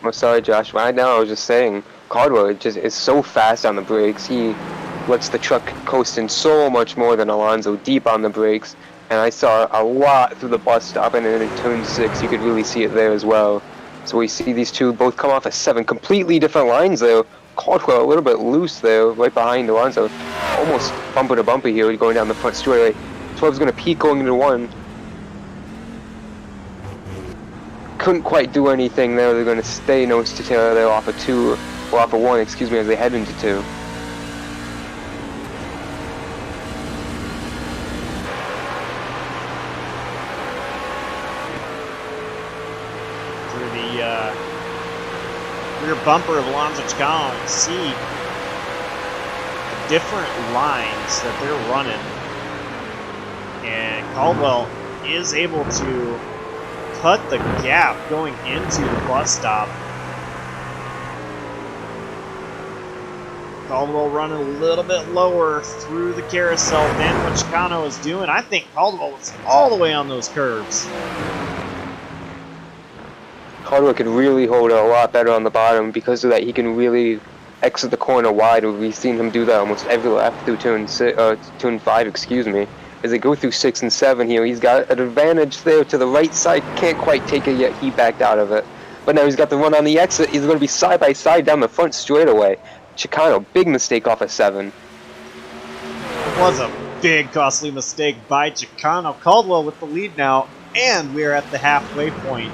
I'm sorry, Josh. Right now, I was just saying, Caldwell just is so fast on the brakes. He lets the truck coast in so much more than Alonso, deep on the brakes. And I saw a lot through the bus stop, and then in turn 6, you could really see it there as well. So we see these two both come off at 7, completely different lines there. Caldwell a little bit loose there, right behind Alonso. Almost bumper to bumper here, going down the front straightaway. 12's going to peak going into 1. Couldn't quite do anything there. They're going to stay nose to tail there off of 2, or off of 1, excuse me, as they head into 2. Through the rear bumper of Alonso Chocano, and see the different lines that they're running, and Caldwell is able to cut the gap going into the bus stop. Caldwell running a little bit lower through the carousel than what Chocano is doing. I think Caldwell was all the way on those curves. Caldwell can really hold it a lot better on the bottom. Because of that, he can really exit the corner wide. We've seen him do that almost every lap through turn 5, excuse me. As they go through 6 and 7 here, he's got an advantage there to the right side. Can't quite take it yet. He backed out of it. But now he's got the run on the exit. He's going to be side by side down the front straightaway. Chocano, big mistake off of 7. It was a big costly mistake by Chocano. Caldwell with the lead now, and we are at the halfway point.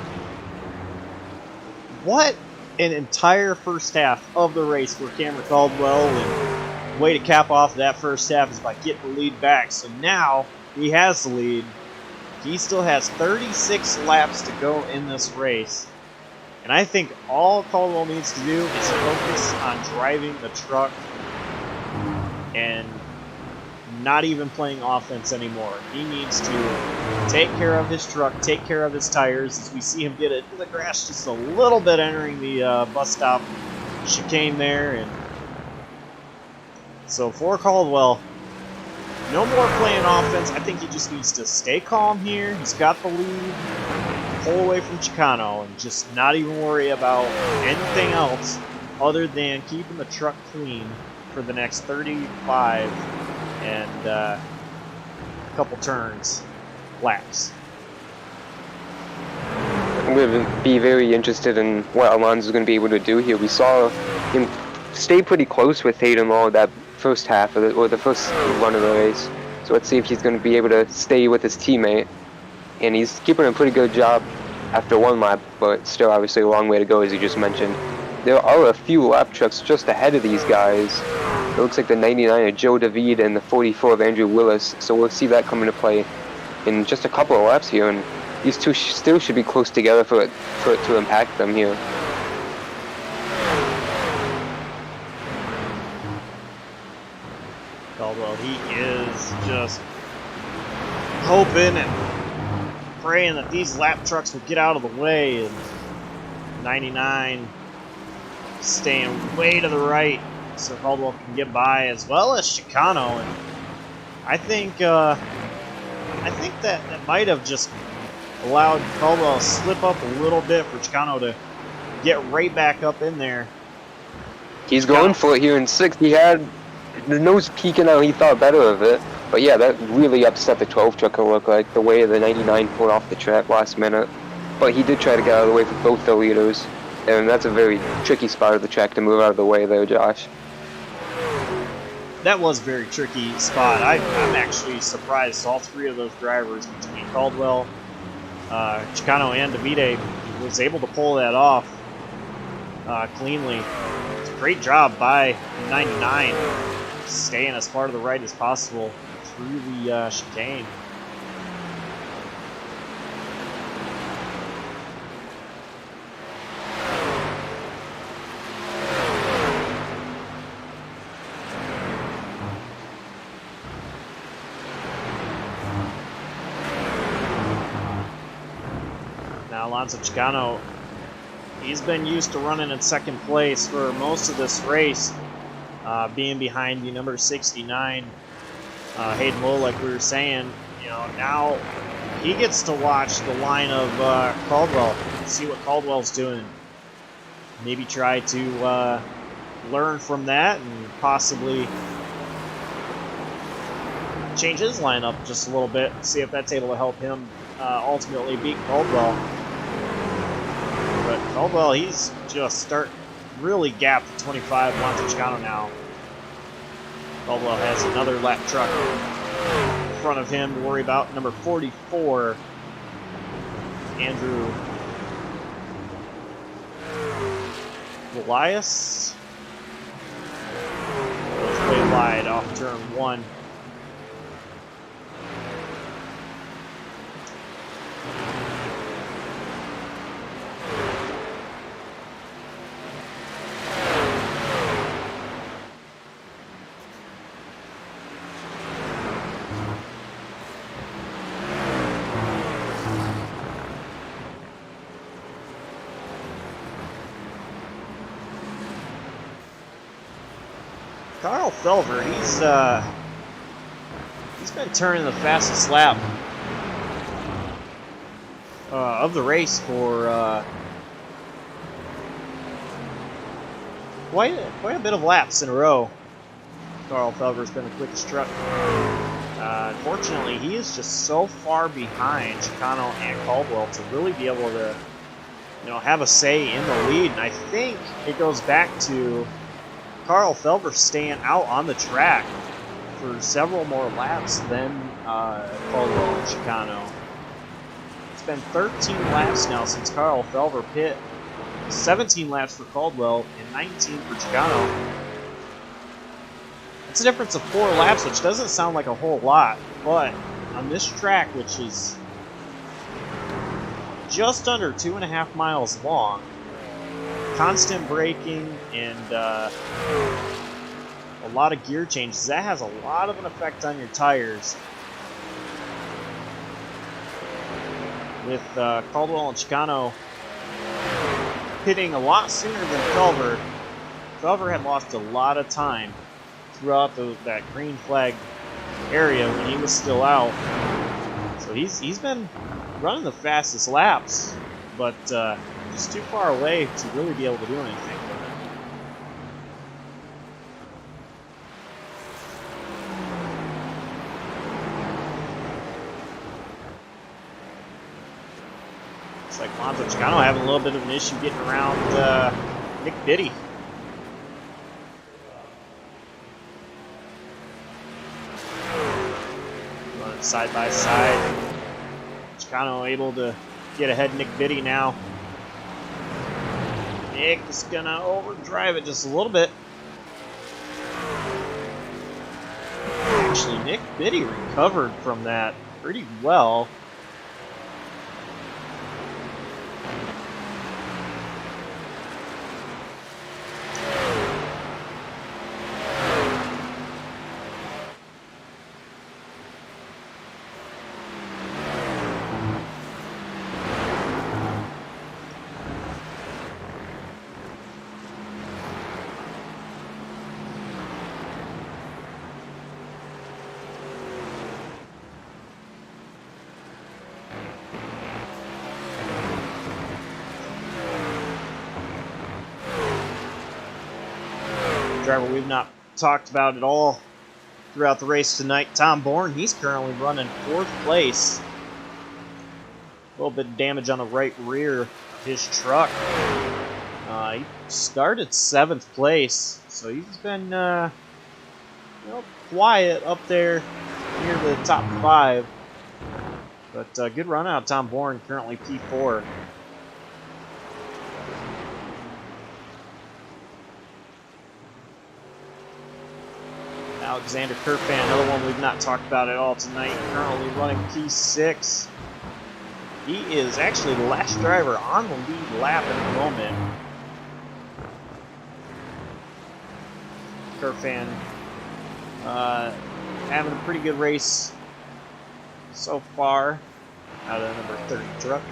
What an entire first half of the race for Cameron Caldwell, and way to cap off that first half is by getting the lead back. So now he has the lead. He still has 36 laps to go in this race. And I think all Caldwell needs to do is focus on driving the truck and not even playing offense anymore. He needs to take care of his truck, take care of his tires, as we see him get into the grass just a little bit entering the bus stop chicane there. And so for Caldwell, no more playing offense. I think he just needs to stay calm here. He's got the lead, pull away from Chocano, and just not even worry about anything else other than keeping the truck clean for the next 35 and a couple turns, laps. I'm going to be very interested in what Alonso is going to be able to do here. We saw him stay pretty close with Hayden Law that first half of or the first run of the race. So let's see if he's going to be able to stay with his teammate. And he's keeping a pretty good job after one lap, but still obviously a long way to go, as you just mentioned. There are a few lap trucks just ahead of these guys. It looks like the 99 of Joe David and the 44 of Andrew Willis, so we'll see that come into play in just a couple of laps here, and these two still should be close together for it to impact them here. Caldwell, he is just hoping and praying that these lap trucks will get out of the way, and 99 staying way to the right so Caldwell can get by, as well as Chocano. And I think that might have just allowed Caldwell to slip up a little bit for Chocano to get right back up in there. He's going for it here in sixth. He had the nose peeking out. He thought better of it. But yeah, that really upset the 12 truck, it looked like, the way the 99 pulled off the track last minute. But he did try to get out of the way for both the leaders. And that's a very tricky spot of the track to move out of the way there, Josh. That was a very tricky spot. I'm actually surprised all three of those drivers, between Caldwell, Chocano, and Davide, was able to pull that off cleanly. It's a great job by 99, staying as far to the right as possible through the chicane. Now Alonso Chocano, he's been used to running in second place for most of this race, being behind the number 69 Hayden Lowe, like we were saying. You know, now he gets to watch the line of Caldwell, see what Caldwell's doing, maybe try to learn from that and possibly change his lineup just a little bit, see if that's able to help him ultimately beat Caldwell. But Caldwell, he's just really gapped the 25 Alonso Chocano now. Caldwell has another lap truck in front of him to worry about. Number 44, Andrew Elias. Goes way wide off turn 1. Carl Felver, he's been turning the fastest lap of the race for quite a bit of laps in a row. Carl Felver's been the quickest truck. Unfortunately, he is just so far behind Chocano and Caldwell to really be able to, have a say in the lead. And I think it goes back to Carl Felver staying out on the track for several more laps than Caldwell and Chocano. It's been 13 laps now since Carl Felber pit. 17 laps for Caldwell and 19 for Chocano. It's a difference of 4 laps, which doesn't sound like a whole lot, but on this track, which is just under 2.5 miles long, constant braking and a lot of gear changes, that has a lot of an effect on your tires. With Caldwell and Chocano pitting a lot sooner than Felber. Felber had lost a lot of time throughout that green flag area when he was still out. So he's been running the fastest laps, but just too far away to really be able to do anything with it. Looks like Alonso Chocano having a little bit of an issue getting around Nick Biddy. Running side by side. Chocano able to get ahead of Nick Biddy now. Nick is gonna overdrive it just a little bit. Actually, Nick Biddy recovered from that pretty well. Driver we've not talked about at all throughout the race tonight, Tom Bourne. He's currently running 4th place. A little bit of damage on the right rear of his truck. He started 7th place, so he's been quiet up there near the top 5. But good run out, Tom Bourne, currently P4. Alexander Kerfan, another one we've not talked about at all tonight, currently running P6. He is actually the last driver on the lead lap at the moment. Kerfan having a pretty good race so far out of the number 30 truck.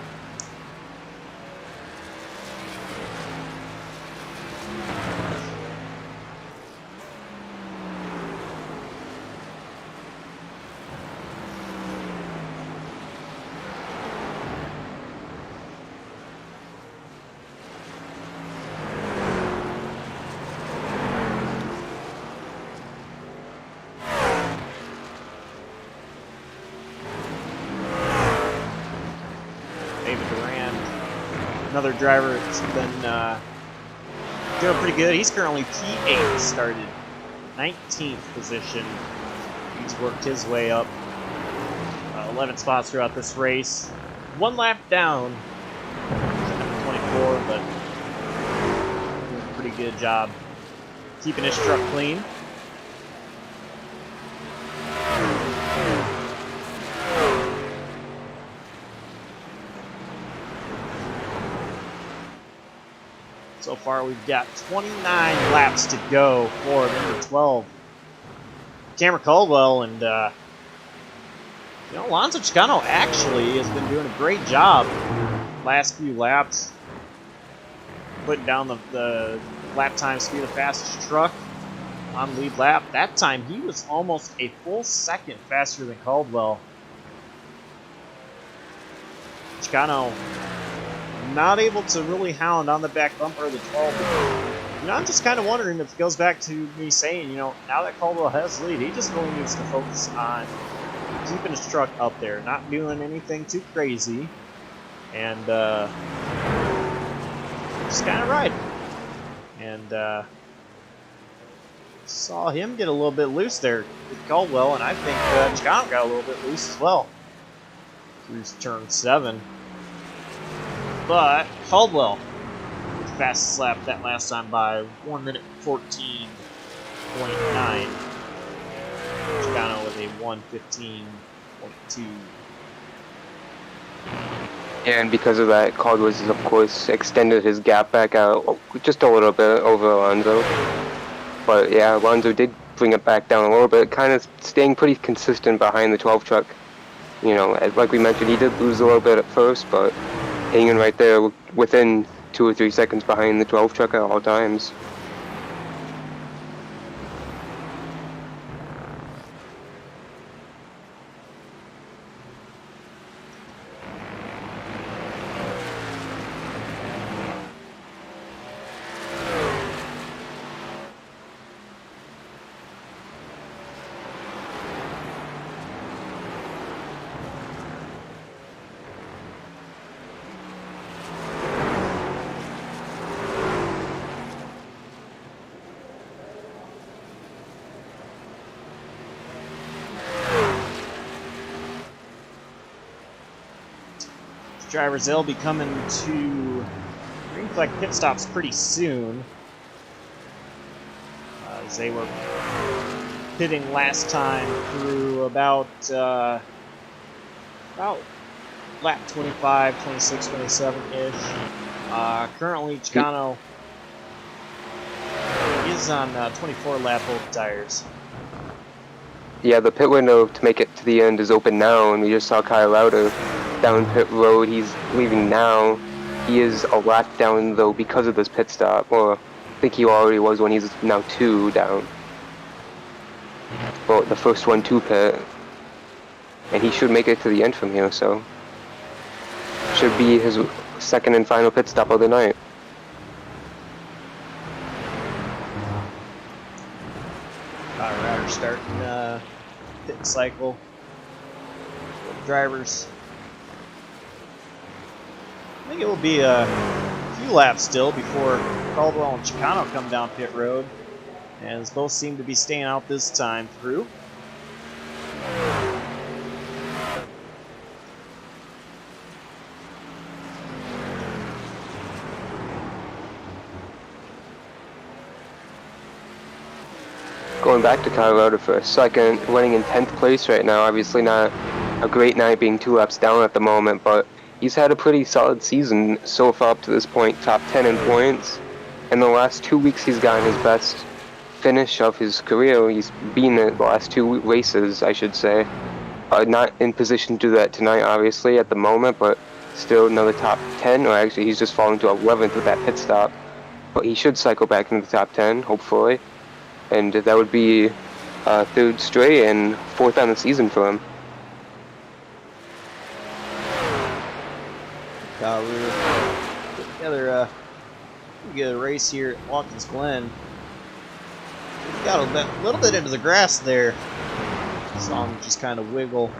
Another driver that's been doing pretty good. He's currently P8, started 19th position. He's worked his way up 11 spots throughout this race. 1 lap down, 24, but doing a pretty good job keeping his truck clean. So far, we've got 29 laps to go for number 12. Cameron Caldwell and Alonso Chocano actually has been doing a great job last few laps, putting down the lap time speed of the fastest truck on lead lap. That time, he was almost a full second faster than Caldwell. Chocano not able to really hound on the back bumper of the 12. I'm just kind of wondering if it goes back to me saying, now that Caldwell has the lead, he just really needs to focus on keeping his truck up there, not doing anything too crazy, and just kind of riding. And Saw him get a little bit loose there with Caldwell, and I think Chocano got a little bit loose as well through turn 7. But Caldwell, with the fastest lap that last time by 1 minute 14.9. Chocano with a 1:15.2. And because of that, Caldwell has, of course, extended his gap back out just a little bit over Alonso. But yeah, Alonso did bring it back down a little bit, kind of staying pretty consistent behind the 12 truck. You know, like we mentioned, he did lose a little bit at first, but hanging right there within 2 or 3 seconds behind the 12 truck at all times. Drivers, they'll be coming to green flag pit stops pretty soon. As they were pitting last time through about lap 25, 26, 27-ish. Currently, Chocano is on 24 lap old tires. Yeah, the pit window to make it to the end is open now, and we just saw Kyle Lauder down pit road. He's leaving now. He is a lap down though because of this pit stop. Or I think he already was when he's now 2 down. Well, the first one to pit, and he should make it to the end from here. So should be his second and final pit stop of the night. Colorado starting pit cycle. Drivers. I think it will be a few laps still before Caldwell and Chocano come down pit road, as both seem to be staying out this time through. Going back to Colorado for a second, running in 10th place right now. Obviously not a great night being 2 laps down at the moment, but he's had a pretty solid season so far up to this point, top 10 in points. In the last 2 weeks, he's gotten his best finish of his career. He's been in the last 2 races, I should say. Not in position to do that tonight, obviously, at the moment, but still another top 10, or actually he's just falling to 11th with that pit stop. But he should cycle back into the top 10, hopefully. And that would be 3rd straight and 4th on the season for him. We're putting together a race here at Watkins Glen. We got a little bit into the grass there. Saw him just kind of wiggle.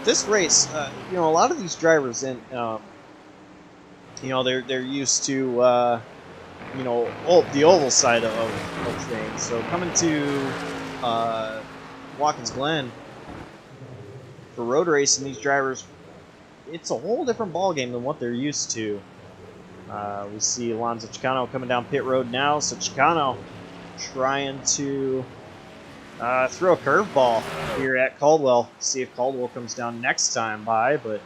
This race, you know, a lot of these drivers, and you know, they're used to you know, the oval side of things. So coming to Watkins Glen for road racing, these drivers, it's a whole different ballgame than what they're used to. We see Alonso Chocano coming down pit road now, so Chocano trying to throw a curveball here at Caldwell. See if Caldwell comes down next time by, but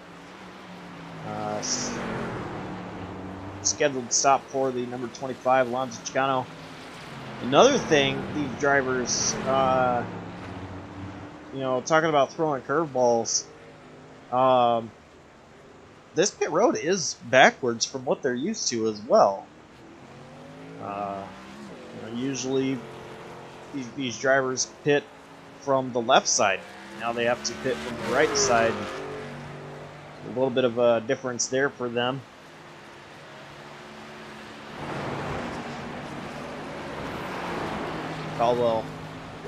scheduled stop for the number 25, Alonso Chocano. Another thing, these drivers, you know, talking about throwing curveballs, this pit road is backwards from what they're used to as well. You know, usually these drivers pit from the left side. Now they have to pit from the right side. A little bit of a difference there for them. Caldwell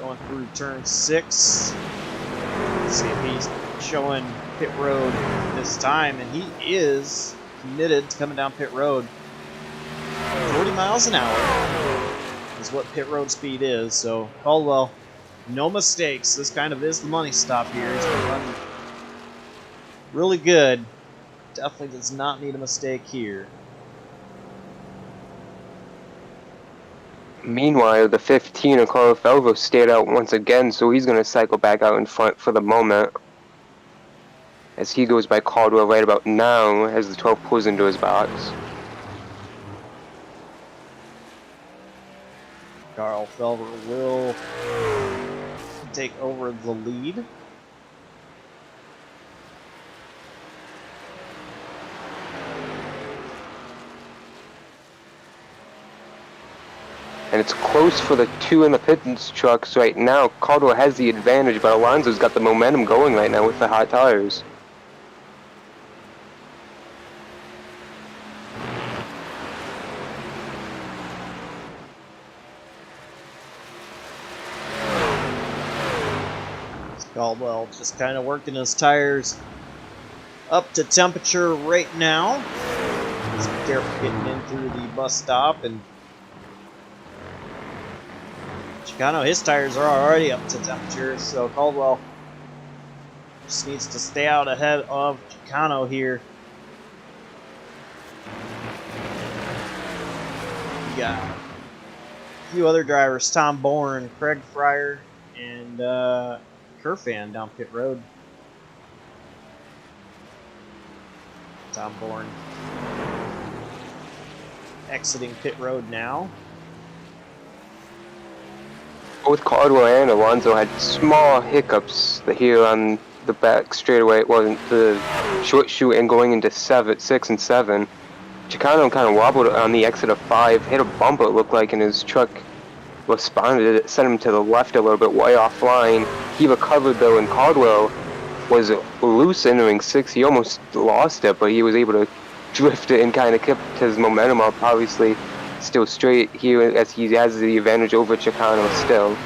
going through turn 6. Let's see if he's showing pit road this time, and he is committed to coming down pit road. 40 miles an hour is what pit road speed is. So Caldwell, no mistakes. This kind of is the money stop here. He's been running really good. Definitely does not need a mistake here. Meanwhile, the 15 of Carl Felvo stayed out once again, so he's going to cycle back out in front for the moment. As he goes by Caldwell right about now as the 12 pulls into his box. Carl Felver will take over the lead. And it's close for the 2 in the Pittons trucks right now. Caldwell has the advantage, but Alonso's got the momentum going right now with the hot tires. Caldwell just kind of working his tires up to temperature right now. Just be careful getting in through the bus stop. And Chocano, his tires are already up to temperature, so Caldwell just needs to stay out ahead of Chocano here. We got a few other drivers, Tom Bourne, Craig Fryer, and Kerfan down pit road. Tom Bourne exiting pit road now. Both Caldwell and Alonso had small hiccups here on the back straightaway. Well, the short shoot and going into 6 and 7. Chocano kind of wobbled on the exit of 5, hit a bump it looked like, and his truck responded. It sent him to the left a little bit, way offline. He recovered though, and Caldwell was loose entering 6. He almost lost it, but he was able to drift it and kind of kept his momentum up. Obviously, still straight here as he has the advantage over Chocano still.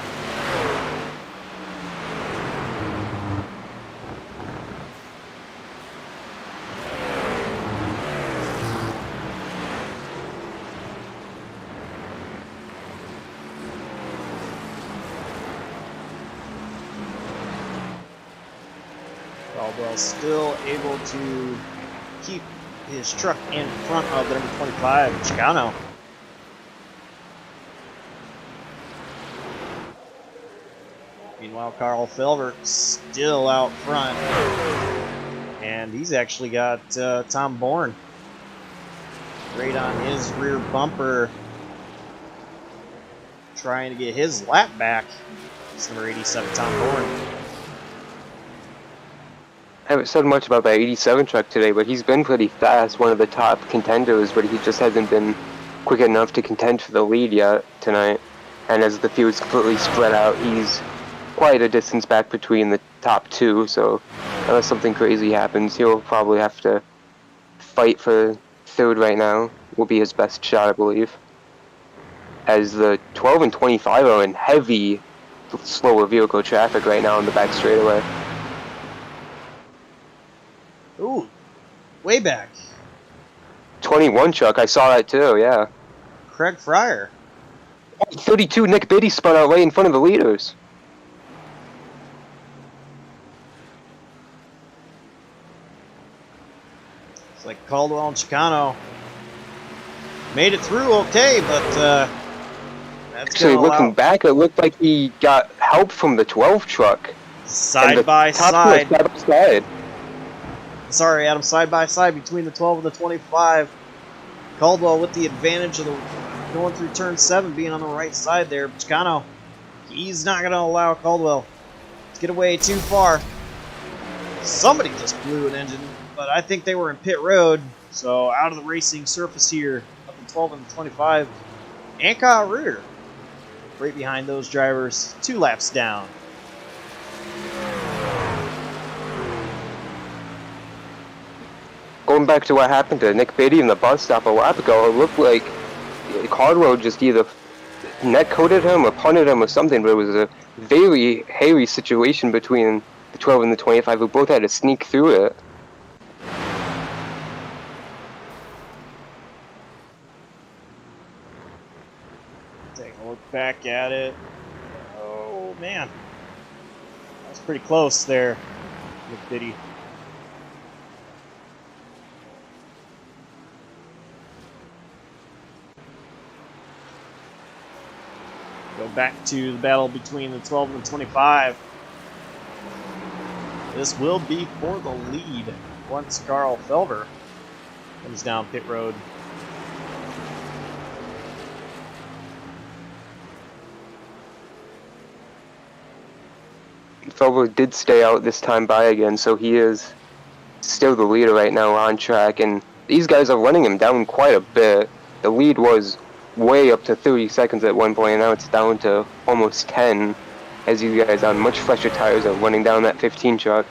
Caldwell still able to keep his truck in front of the number 25, Chocano. Meanwhile, Carl Felver still out front. And he's actually got Tom Bourne right on his rear bumper, trying to get his lap back. It's number 87, Tom Bourne. I haven't said much about that 87 truck today, but he's been pretty fast, one of the top contenders, but he just hasn't been quick enough to contend for the lead yet tonight. And as the field's completely spread out, he's quite a distance back between the top 2, so unless something crazy happens, he'll probably have to fight for 3rd right now. Will be his best shot, I believe. As the 12 and 25 are in heavy, slower vehicle traffic right now on the back straightaway. Ooh, way back. 21 truck, I saw that too, yeah. Craig Fryer. 32, Nick Biddy spun out right in front of the leaders. It's like Caldwell and Chocano made it through okay, but that's Actually, gonna looking allow back, it looked like he got help from the 12 truck. side by side. Side by side. Sorry, Adam, side by side between the 12 and the 25. Caldwell with the advantage of the going through turn 7, being on the right side there. Chocano, he's not going to allow Caldwell to get away too far. Somebody just blew an engine, but I think they were in pit road, so out of the racing surface here of the 12 and the 25. And Kyle Rear, right behind those drivers, 2 laps down. Going back to what happened to Nick Beatty in the bus stop a lap ago, it looked like Caldwell just either net-coated him or punted him or something, but it was a very hairy situation between the 12 and the 25 who both had to sneak through it. Look back at it. Oh, man. That's pretty close there, McBitty. Go back to the battle between the 12 and the 25. This will be for the lead once Carl Felver comes down pit road. Felver did stay out this time by again, so he is still the leader right now on track, and these guys are running him down quite a bit. The lead was way up to 30 seconds at one point, and now it's down to almost 10, as you guys on much fresher tires are running down that 15 truck.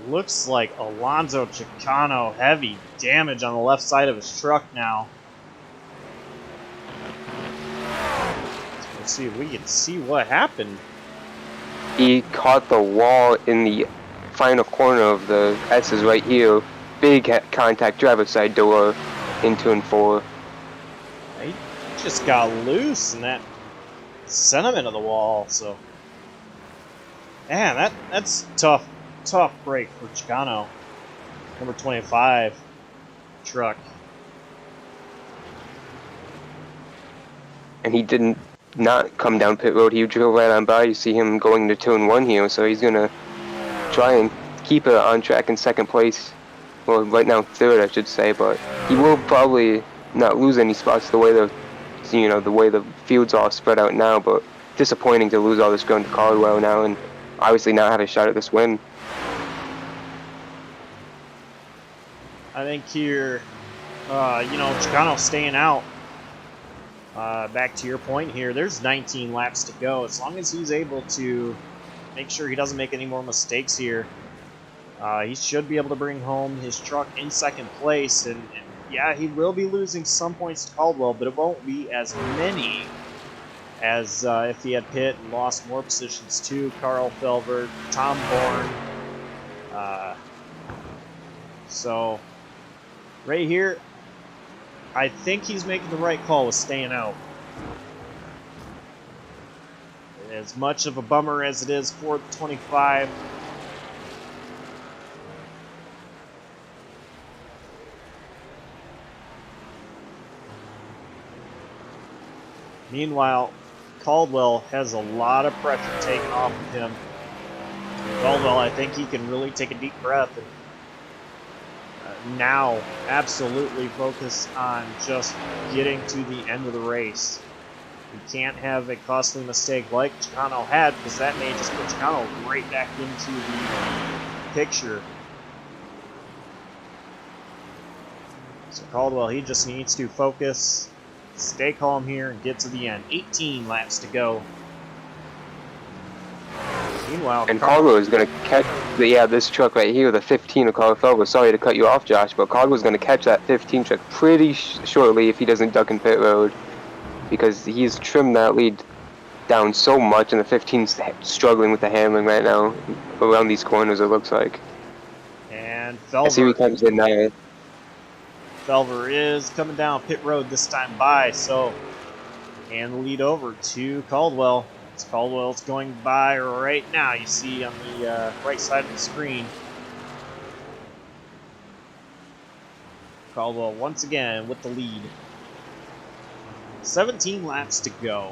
Looks like Alonso Chocano, heavy damage on the left side of his truck now. Let's see if we can see what happened. He caught the wall in the final corner of the S's right here. Big contact driver's side door in 2 and 4. He just got loose in that sentiment of the wall, so. Man, that's tough break for Chocano. Number 25 truck. And he didn't not come down pit road. He drove right on by. You see him going to 2 and 1 here, so he's gonna try and keep it on track in second place. Well, right now third, I should say, but he will probably not lose any spots the way the way the field's all spread out now. But disappointing to lose all this ground to Caldwell now, and obviously not have a shot at this win. I think here, Chocano staying out. Back to your point here, there's 19 laps to go. As long as he's able to make sure he doesn't make any more mistakes here, he should be able to bring home his truck in second place. And yeah, he will be losing some points to Caldwell, but it won't be as many as if he had pit and lost more positions to Carl Felver, Tom Bourne. So right here, I think he's making the right call with staying out. As much of a bummer as it is for the 25. Meanwhile, Caldwell has a lot of pressure taken off of him. Caldwell, I think he can really take a deep breath and now absolutely focus on just getting to the end of the race. You can't have a costly mistake like Chocano had, because that may just put Chocano right back into the picture. So Caldwell, he just needs to focus, stay calm here, and get to the end. 18 laps to go. Meanwhile, and Caldwell is going to catch this truck right here, the 15 of Carl Felver. Sorry to cut you off, Josh, but Caldwell's going to catch that 15 truck pretty shortly if he doesn't duck in pit road, because he's trimmed that lead down so much, and the 15's struggling with the handling right now around these corners, it looks like. And I see he comes in now. Felver is coming down pit road this time by, so hand the lead over to Caldwell. Caldwell's going by right now. You see on the right side of the screen. Caldwell once again with the lead. 17 laps to go.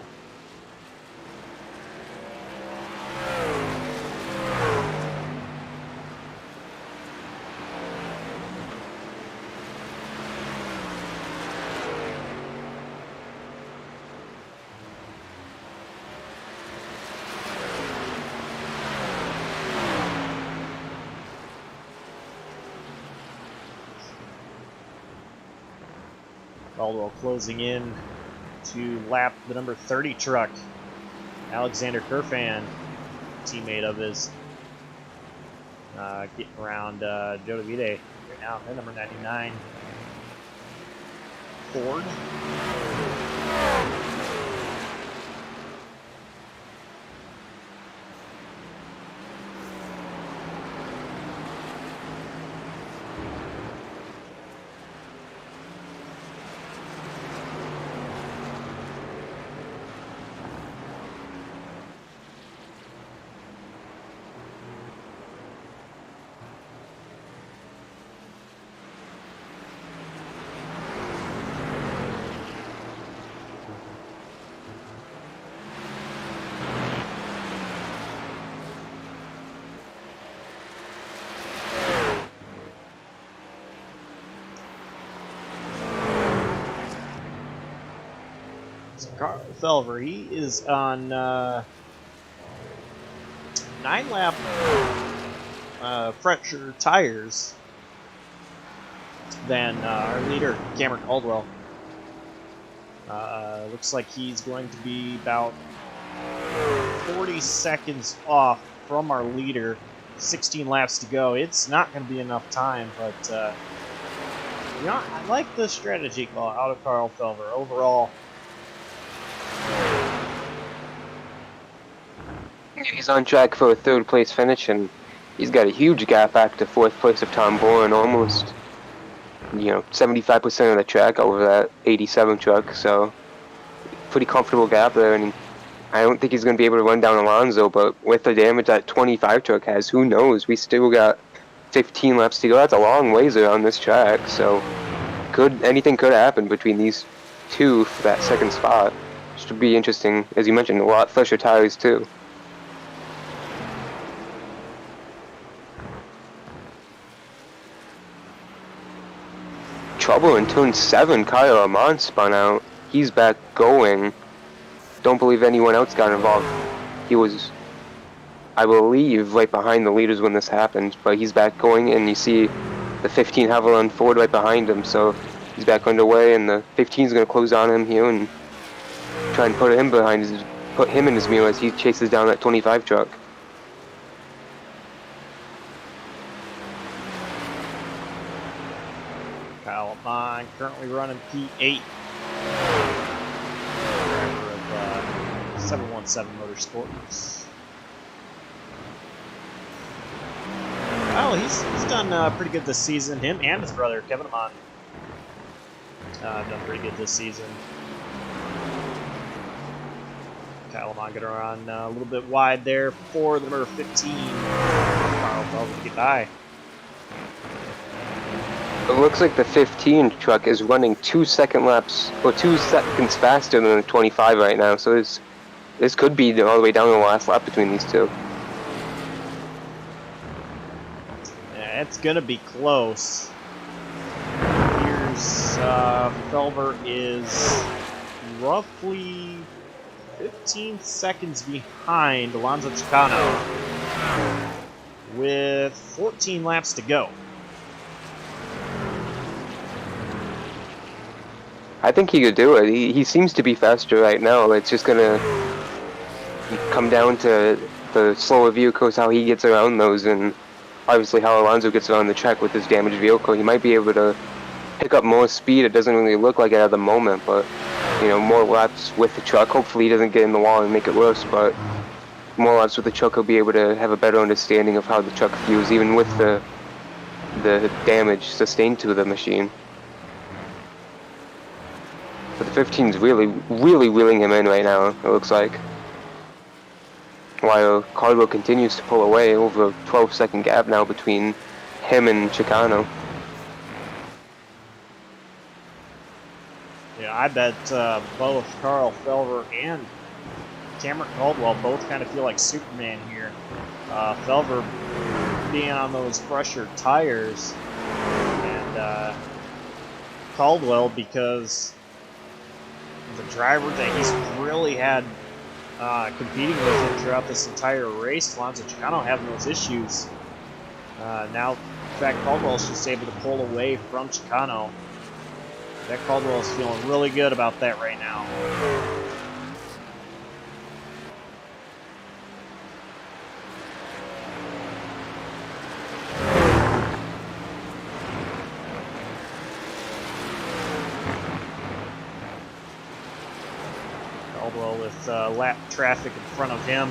Caldwell closing in to lap the number 30 truck, Alexander Kerfan. teammate of his, getting around Joe DeVite right now. And number 99, Ford. Carl Felver, he is on 9-lap fresher tires than our leader, Cameron Caldwell. Looks like he's going to be about 40 seconds off from our leader. 16 laps to go. It's not going to be enough time, but you know, I like the strategy call out of Carl Felver overall. He's on track for a third place finish, and he's got a huge gap back to fourth place of Tom Bourne, almost 75% of the track over that 87 truck, so pretty comfortable gap there. And I don't think he's going to be able to run down Alonso, but with the damage that 25 truck has, who knows? We still got 15 laps to go. That's a long ways around this track, so anything could happen between these two for that second spot. Should be interesting. As you mentioned, a lot fresher tires too. Trouble in turn 7, Kyle Amon spun out. He's back going. Don't believe anyone else got involved. He was, I believe, right behind the leaders when this happened, but he's back going, and you see the 15 Haviland Ford right behind him, so he's back underway, and the 15 is going to close on him here and try and put him in his meal as he chases down that 25 truck. Kyle Amon currently running P8. Driver of 717 Motorsports. Well, he's done pretty good this season. Him and his brother, Kevin Amon, have done pretty good this season. Kyle Amon going to run a little bit wide there for the number 15. Carl Felver to get by. It looks like the 15 truck is running 2 seconds faster than the 25 right now, so this could be all the way down to the last lap between these two. Yeah, it's gonna be close. Here's Felver is roughly 15 seconds behind Alonso Chocano with 14 laps to go. I think he could do it. He seems to be faster right now. It's just gonna come down to the slower vehicles, how he gets around those, and obviously how Alonso gets around the track with his damaged vehicle. He might be able to pick up more speed. It doesn't really look like it at the moment, but more laps with the truck. Hopefully he doesn't get in the wall and make it worse, but more laps with the truck, he'll be able to have a better understanding of how the truck feels, even with the damage sustained to the machine. But the 15's really wheeling him in right now, it looks like. While Caldwell continues to pull away, over a 12-second gap now between him and Chocano. Yeah, I bet both Carl Felver and Cameron Caldwell both kind of feel like Superman here. Felver being on those fresher tires, and Caldwell because the driver that he's really had competing with him throughout this entire race, Alonso Chocano, having those issues. Now, in fact, Caldwell's just able to pull away from Chocano. That Caldwell's feeling really good about that right now. Caldwell with lap traffic in front of him.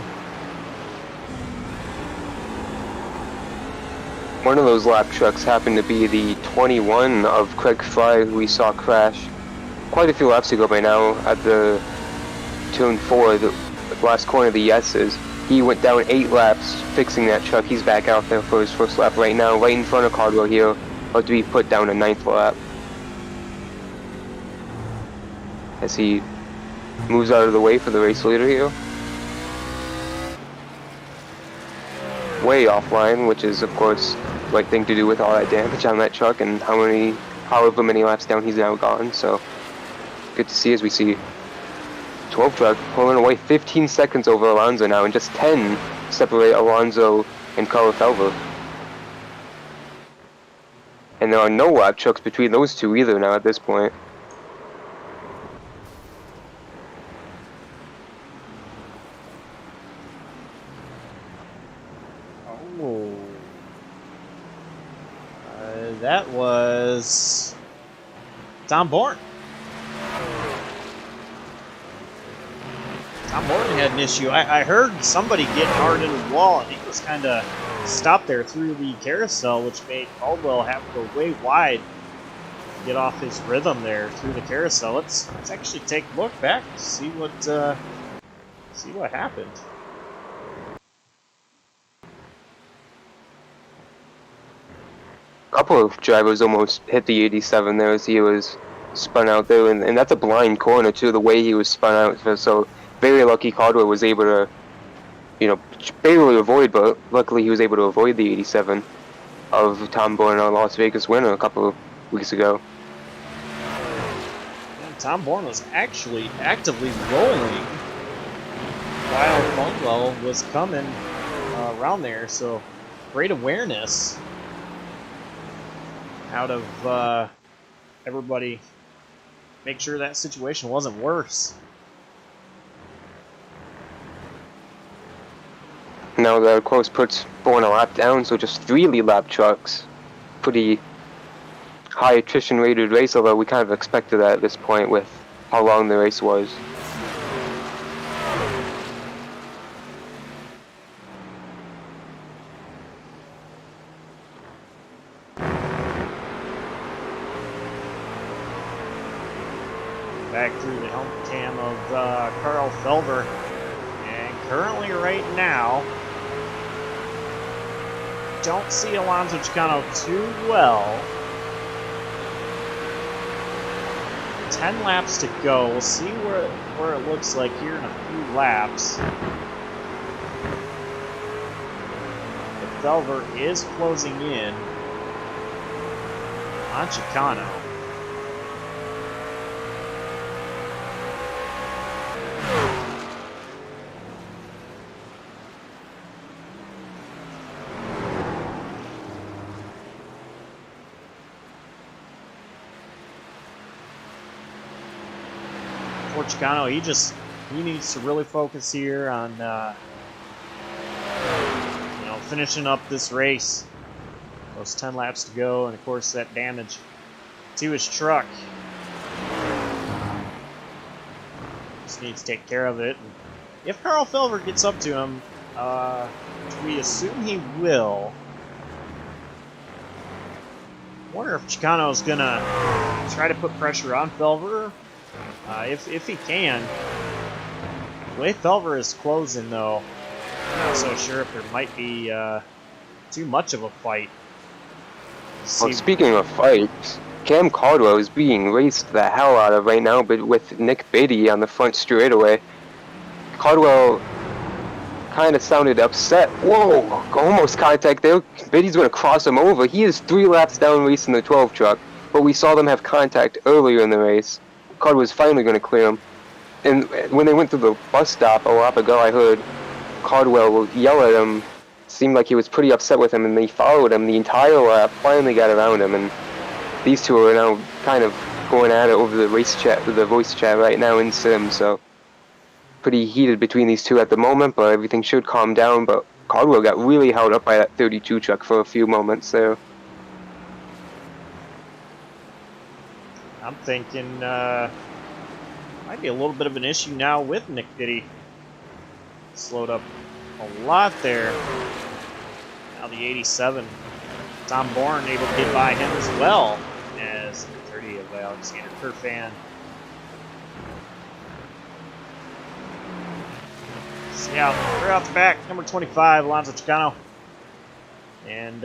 One of those lap trucks happened to be the 21 of Craig Fry, who we saw crash quite a few laps ago by now at the turn 4, the last corner of the Yeses. He went down 8 laps fixing that truck. He's back out there for his first lap right now, right in front of Caldwell here, about to be put down a 9th lap. As he moves out of the way for the race leader here. Way offline, which is of course the right thing to do with all that damage on that truck and however many laps down he's now gone. So good to see as we see 12 truck pulling away 15 seconds over Alonso now, and just 10 separate Alonso and Carl Felver. And there are no lap trucks between those two either now at this point. Oh. That was Tom Bourne. Tom Bourne had an issue. I heard somebody get hard into the wall, and he was kind of stopped there through the carousel, which made Caldwell have to go way wide to get off his rhythm there through the carousel. Let's actually take a look back to see what happened. A couple of drivers almost hit the 87 there as he was spun out there, and that's a blind corner too, the way he was spun out. So very lucky Caldwell was able to, barely avoid, but luckily he was able to avoid the 87 of Tom Bourne, our Las Vegas winner a couple of weeks ago. And Tom Bourne was actually actively rolling while Caldwell was coming around there, so great awareness out of everybody. Make sure that situation wasn't worse. Now that of course puts Bourne a lap down, so just 3 lead lap trucks. Pretty high attrition rated race, although we kind of expected that at this point with how long the race was. Back through the helm cam of Carl Felver, and currently right now don't see Alonso Chocano too well. 10 laps to go. We'll see where it looks like here in a few laps. But Felver is closing in on Chocano. For Chocano, he needs to really focus here on finishing up this race. Those 10 laps to go, and of course that damage to his truck. Just needs to take care of it. And if Carl Felver gets up to him, which we assume he will, I wonder if Chocano is gonna try to put pressure on Felver. If he can. The way Felver is closing, though, I'm not so sure if there might be too much of a fight. Well, speaking of fights, Cam Caldwell is being raced the hell out of right now, but with Nick Beatty on the front straightaway. Caldwell kind of sounded upset. Whoa, almost contact there. Beatty's going to cross him over. He is 3 laps down racing the 12 truck, but we saw them have contact earlier in the race. Caldwell was finally going to clear him. And when they went through the bus stop a lap ago, I heard Caldwell yell at him. Seemed like he was pretty upset with him, and they followed him the entire lap, finally got around him, and these two are now kind of going at it over the race chat, the voice chat right now in Sim, so pretty heated between these two at the moment, but everything should calm down. But Caldwell got really held up by that 32 truck for a few moments there. I'm thinking Might be a little bit of an issue now with Nick Biddy. Slowed up a lot there. Now the 87. Tom Bourne able to get by him as well as the 30 of Alexander Kerfan. So yeah, right off the back, number 25, Alonso Chocano. And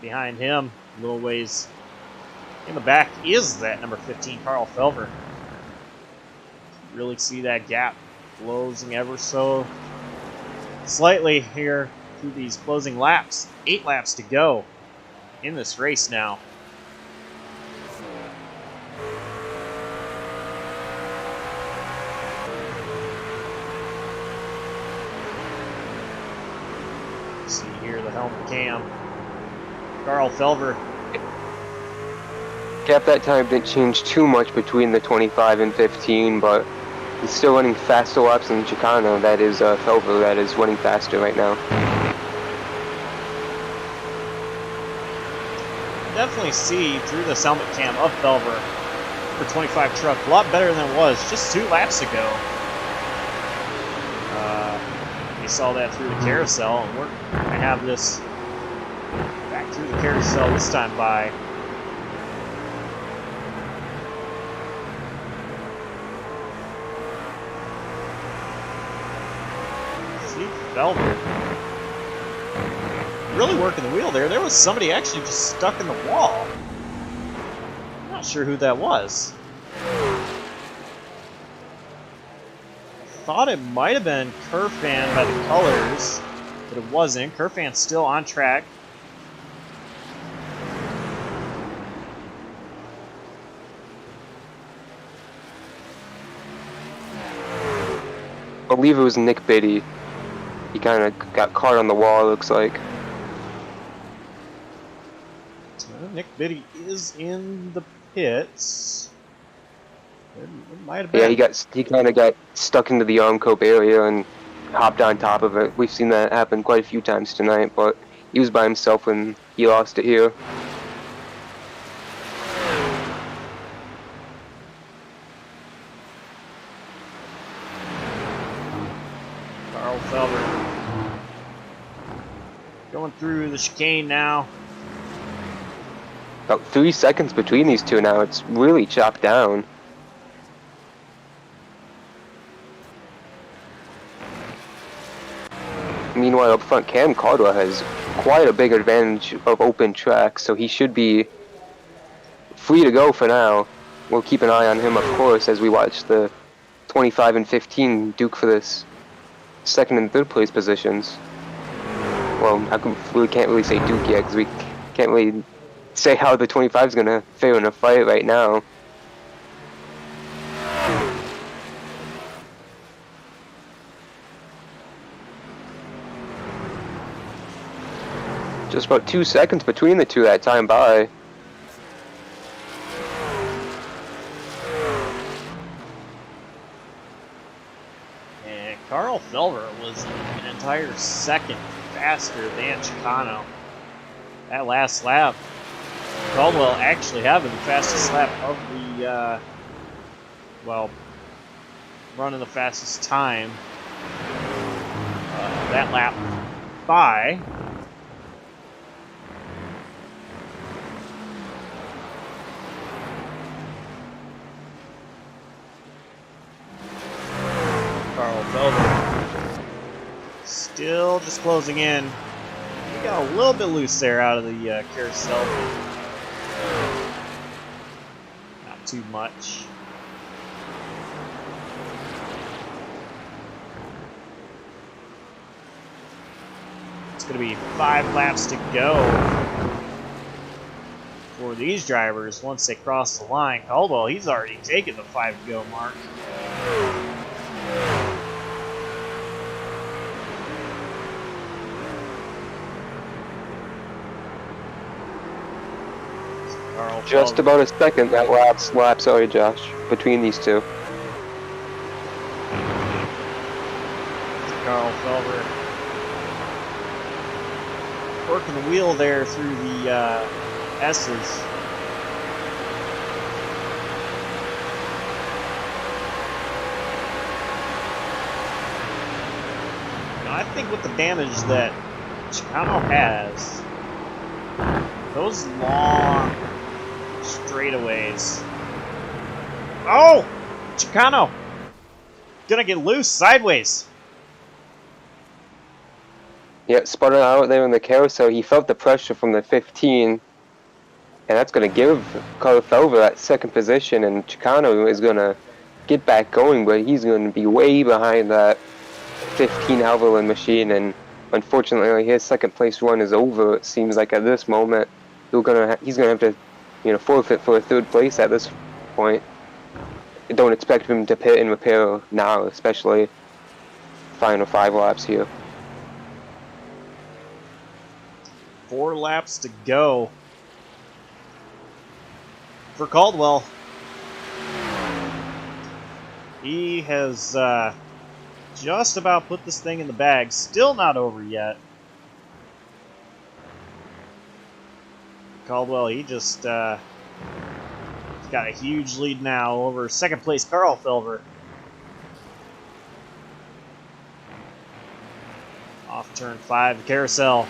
behind him, a little ways in the back, is that number 15, Carl Felver. Really see that gap closing ever so slightly here through these closing laps. 8 laps to go in this race now. See here the helmet cam. Carl Felver. Gap that time didn't change too much between the 25 and 15, but he's still running faster laps than Chicano. That is Felver that is running faster right now. Definitely see through this helmet cam of Felver for 25 truck a lot better than it was just 2 laps ago. We saw that through the carousel, and we're going to have this back through the carousel this time by. See Felver really working the wheel there. There was somebody actually just stuck in the wall. I'm not sure who that was. I thought it might have been Kerfan by the colors, but it wasn't. Kerfan's still on track. I believe it was Nick Biddy. He kind of got caught on the wall, it looks like. Nick Biddy is in the pits. It might have been. Yeah, he kind of got stuck into the arm cope area and hopped on top of it. We've seen that happen quite a few times tonight, but he was by himself when he lost it here. Carl Felver going through the chicane now. About 3 seconds between these two now. It's really chopped down. Meanwhile, up front, Cameron Caldwell has quite a big advantage of open track, so he should be free to go for now. We'll keep an eye on him, of course, as we watch the 25 and 15 duke for this second and third place positions. Well, we can't really say duke yet, because we can't really say how the 25 is going to fare in a fight right now. Just about 2 seconds between the two that time by. And Carl Felver was an entire second faster than Chicano. That last lap, Caldwell actually having the fastest lap of the, well, running the fastest time. That lap by. Carl Felver. Still just closing in. He got a little bit loose there out of the carousel. Not too much. It's going to be 5 laps to go for these drivers once they cross the line. Caldwell, he's already taken the 5-go mark. Just about a second that lap, sorry Josh, between these two. Carl Felver working the wheel there through the S's. think with the damage that Chocano has, those long straightaways. Oh! Chocano! Gonna get loose sideways. Yeah, spun out there in the carousel. He felt the pressure from the 15, and that's going to give Caldwell that second position, and Chocano is going to get back going, but he's going to be way behind that 15 Alverland machine, and unfortunately his second place run is over. It seems like at this moment he's going to have to, forfeit for a third place at this point. Don't expect him to pit and repair now, especially final 5 laps here. 4 laps to go for Caldwell. He has just about put this thing in the bag. Still not over yet. Caldwell, he just got a huge lead now over second place Carl Felver. Off turn 5, carousel.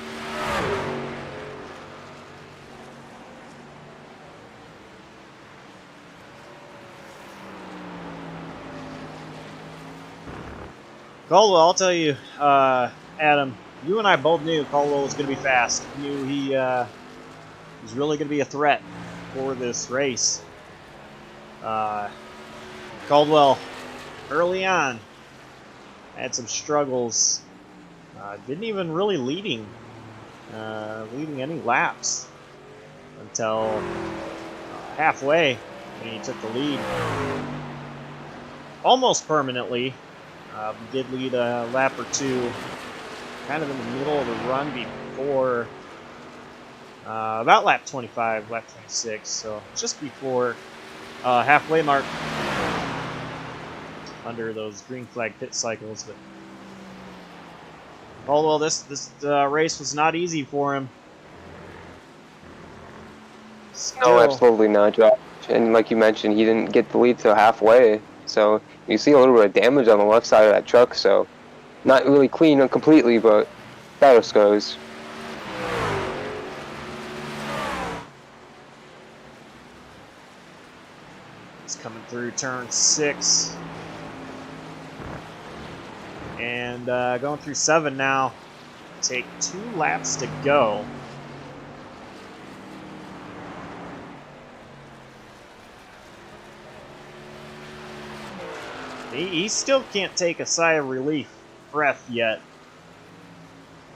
Caldwell, I'll tell you, Adam, you and I both knew Caldwell was going to be fast. We knew he was really going to be a threat for this race. Caldwell, early on, had some struggles. Didn't even really leading any laps until halfway when he took the lead. Almost permanently. Did lead a lap or two, kind of in the middle of the run before, about lap 25, lap 26, so just before halfway mark under those green flag pit cycles. But Caldwell, this race was not easy for him. No, absolutely not, Josh. And like you mentioned, he didn't get the lead till halfway. So you see a little bit of damage on the left side of that truck, so not really clean completely, but battle scars. It's coming through turn 6. And going through 7 now. Take 2 laps to go. He still can't take a sigh of relief breath yet.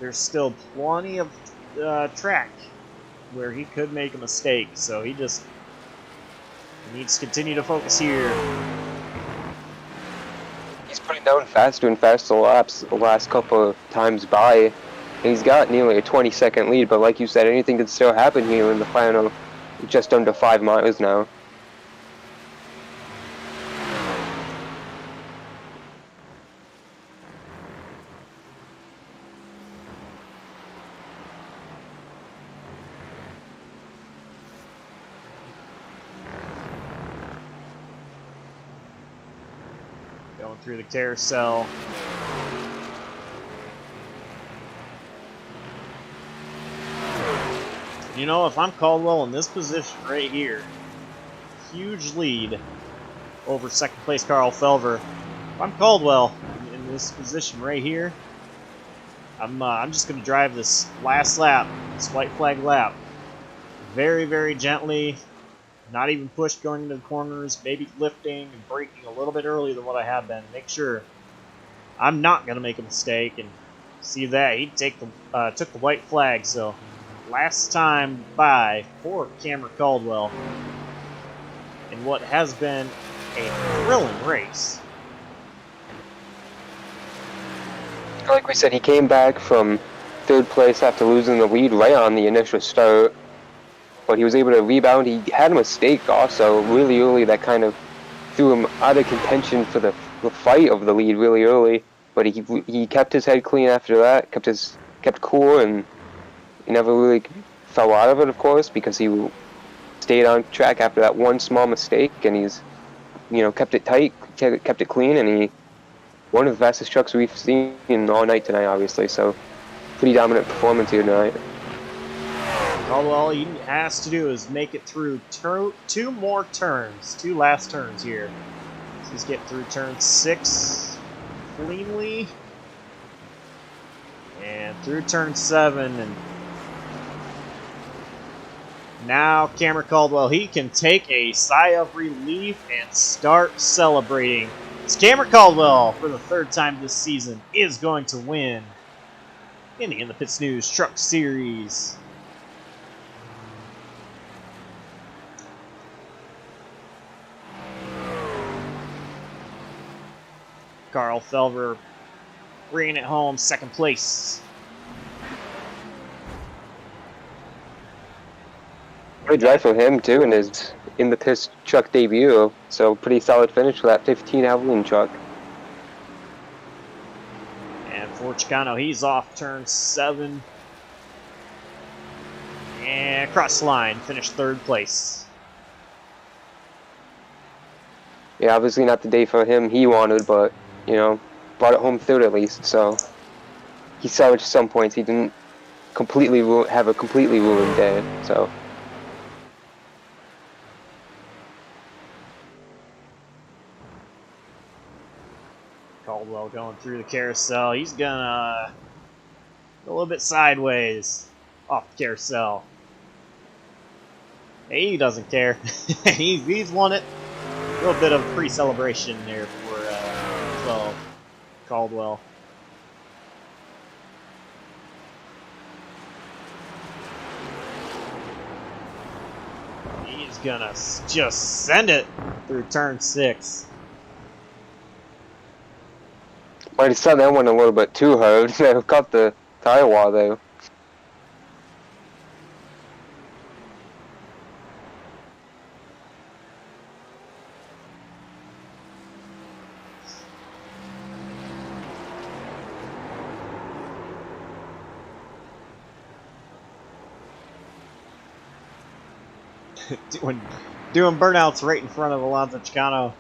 There's still plenty of track where he could make a mistake, so he just needs to continue to focus here. He's putting down faster and faster laps the last couple of times by, and he's got nearly a 20-second lead, but like you said, anything can still happen here in the final just under 5 miles now. Going through the carousel. You know, if I'm Caldwell in this position right here, huge lead over second place Carl Felver. If I'm Caldwell in this position right here, I'm just going to drive this last lap, this white flag lap, very, very gently. Not even pushed going into the corners, maybe lifting and braking a little bit earlier than what I have been. Make sure I'm not going to make a mistake. And see that he took the white flag. So last time by for Cameron Caldwell in what has been a thrilling race. Like we said, he came back from 3rd place after losing the lead right on the initial start. But he was able to rebound. He had a mistake also really early that kind of threw him out of contention for the fight of the lead really early. But he kept his head clean after that, kept cool, and he never really fell out of it, of course, because he stayed on track after that one small mistake, and he's kept it tight, kept it clean, and he one of the fastest trucks we've seen all night tonight, obviously. So pretty dominant performance here tonight. All he has to do is make it through two more turns, two last turns here. So he's getting through turn 6 cleanly. And through turn 7, and now Cameron Caldwell, he can take a sigh of relief and start celebrating. It's Cameron Caldwell, for the 3rd time this season, is going to win in the InThePitsNews Truck Series. Carl Felver bringing it home, 2nd place. Good drive for him too in his InThePits truck debut. So pretty solid finish for that 15 Avalon truck. And for Chocano, he's off turn 7. And across the line, finished 3rd place. Yeah, obviously not the day for him he wanted, but you know, brought it home 3rd at least. So he salvaged some points. He didn't completely have a completely ruined day. So. Caldwell going through the carousel. He's gonna a little bit sideways off the carousel. He doesn't care. he's won it. A little bit of pre-celebration there for 12 Caldwell. He's gonna just send it through turn 6. Might have sent that one a little bit too hard. Caught the tire wall though. doing burnouts right in front of Alonso Chocano.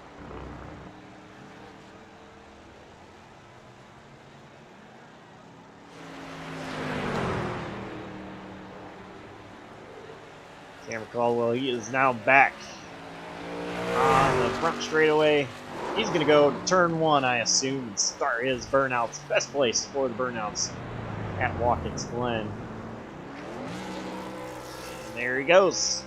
Cameron Caldwell, he is now back on the front straightaway. He's going to go to turn 1, I assume, and start his burnouts. Best place for the burnouts at Watkins Glen. And there he goes.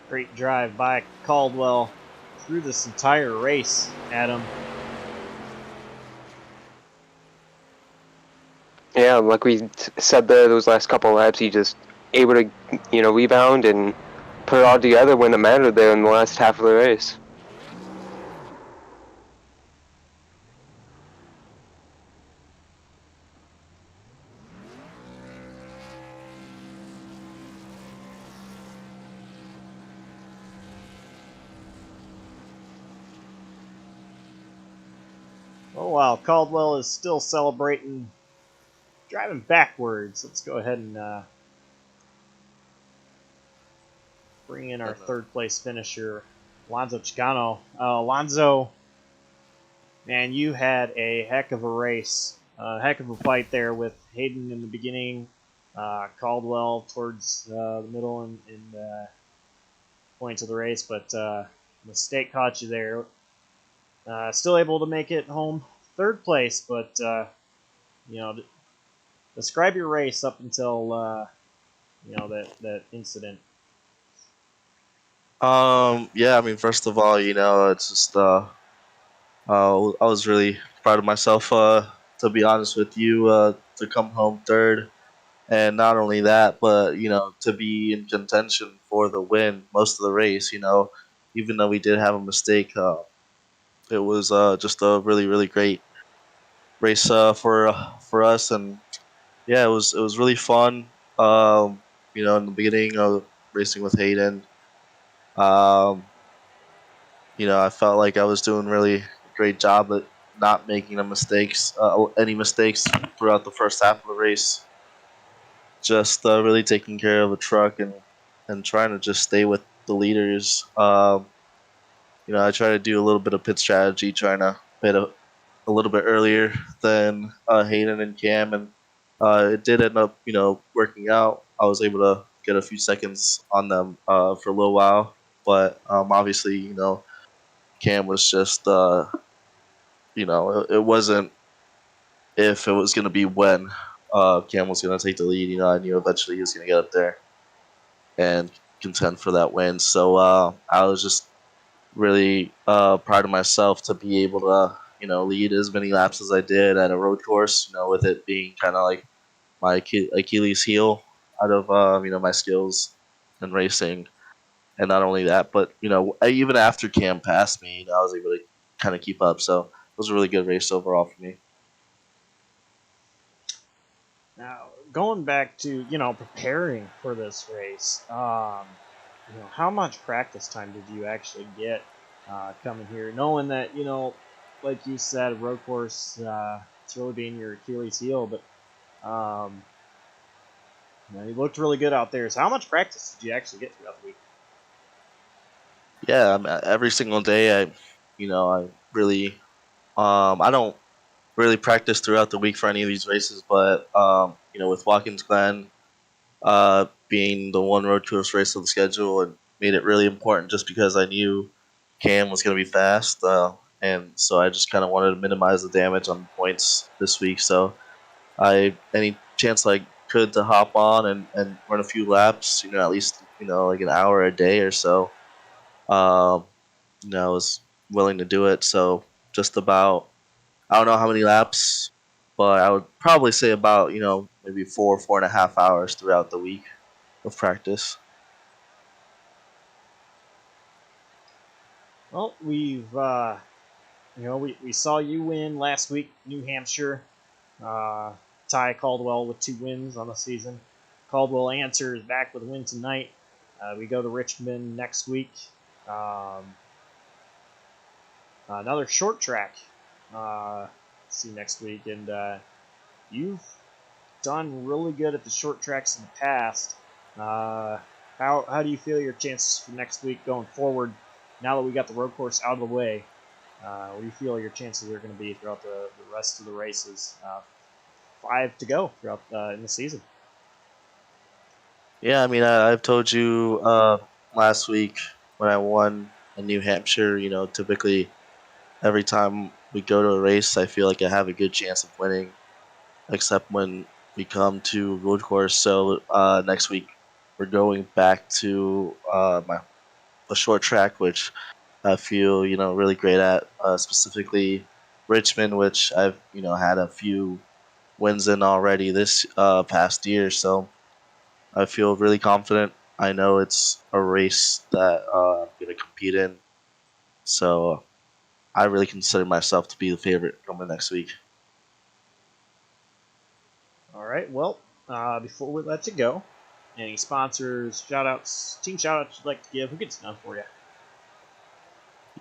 Great drive by Caldwell through this entire race, Adam. Yeah, like we said there, those last couple of laps, he just able to, rebound and put it all together when it mattered there in the last half of the race. Oh wow, Caldwell is still celebrating, driving backwards. Let's go ahead and bring in our 3rd place finisher, Alonso Chocano. Alonso, man, you had a heck of a race, heck of a fight there with Hayden in the beginning, Caldwell towards the middle and points of the race, but mistake caught you there. Still able to make it home 3rd place, but describe your race up until that incident. Yeah, I mean, first of all, it's just I was really proud of myself. To be honest with you, to come home 3rd. And not only that, but to be in contention for the win most of the race. Even though we did have a mistake, it was just a really really great race for us, and yeah, it was really fun. In the beginning of racing with Hayden, um, I felt like I was doing really great job at not making any mistakes throughout the first half of the race. Just really taking care of the truck and trying to just stay with the leaders. I try to do a little bit of pit strategy, trying to pit a little bit earlier than Hayden and Cam, and it did end up, working out. I was able to get a few seconds on them for a little while, but obviously, Cam was just, it wasn't if it was going to be when Cam was going to take the lead. I knew eventually he was going to get up there and contend for that win. So I was just really proud of myself to be able to, lead as many laps as I did at a road course. With it being kind of like my Achilles heel out of my skills in racing, and not only that, but even after Cam passed me, I was able to kind of keep up. So it was a really good race overall for me. Now, going back to preparing for this race, how much practice time did you actually get coming here, knowing that like you said, road course, it's really being your Achilles heel, but you looked really good out there. So, how much practice did you actually get throughout the week? Yeah, every single day, I really, I don't really practice throughout the week for any of these races, but with Watkins Glen being the one road course race of the schedule, and made it really important just because I knew Cam was going to be fast, and so I just kind of wanted to minimize the damage on the points this week. So any chance I could to hop on and run a few laps, at least like an hour a day or so. Um, I was willing to do it. So just about, I don't know how many laps, but I would probably say about maybe 4.5 hours throughout the week of practice. Well, we saw you win last week, New Hampshire. Uh, Ty Caldwell with 2 wins on the season. Caldwell answers back with a win tonight. We go to Richmond next week. Another short track. See next week, and you've done really good at the short tracks in the past. How do you feel your chances for next week going forward? Now that we got the road course out of the way, what do you feel your chances are going to be throughout the rest of the races? 5 to go throughout in the season. Yeah, I mean, I've told you last week when I won in New Hampshire, typically every time we go to a race, I feel like I have a good chance of winning, except when we come to road course. So next week we're going back to a short track, which I feel really great at, specifically Richmond, which I've had a few wins in already this past year. So I feel really confident. I know it's a race that I'm going to compete in. So I really consider myself to be the favorite coming next week. All right. Well, before we let you go, any sponsors, shout outs, team shout outs you'd like to give? Who gets done for you?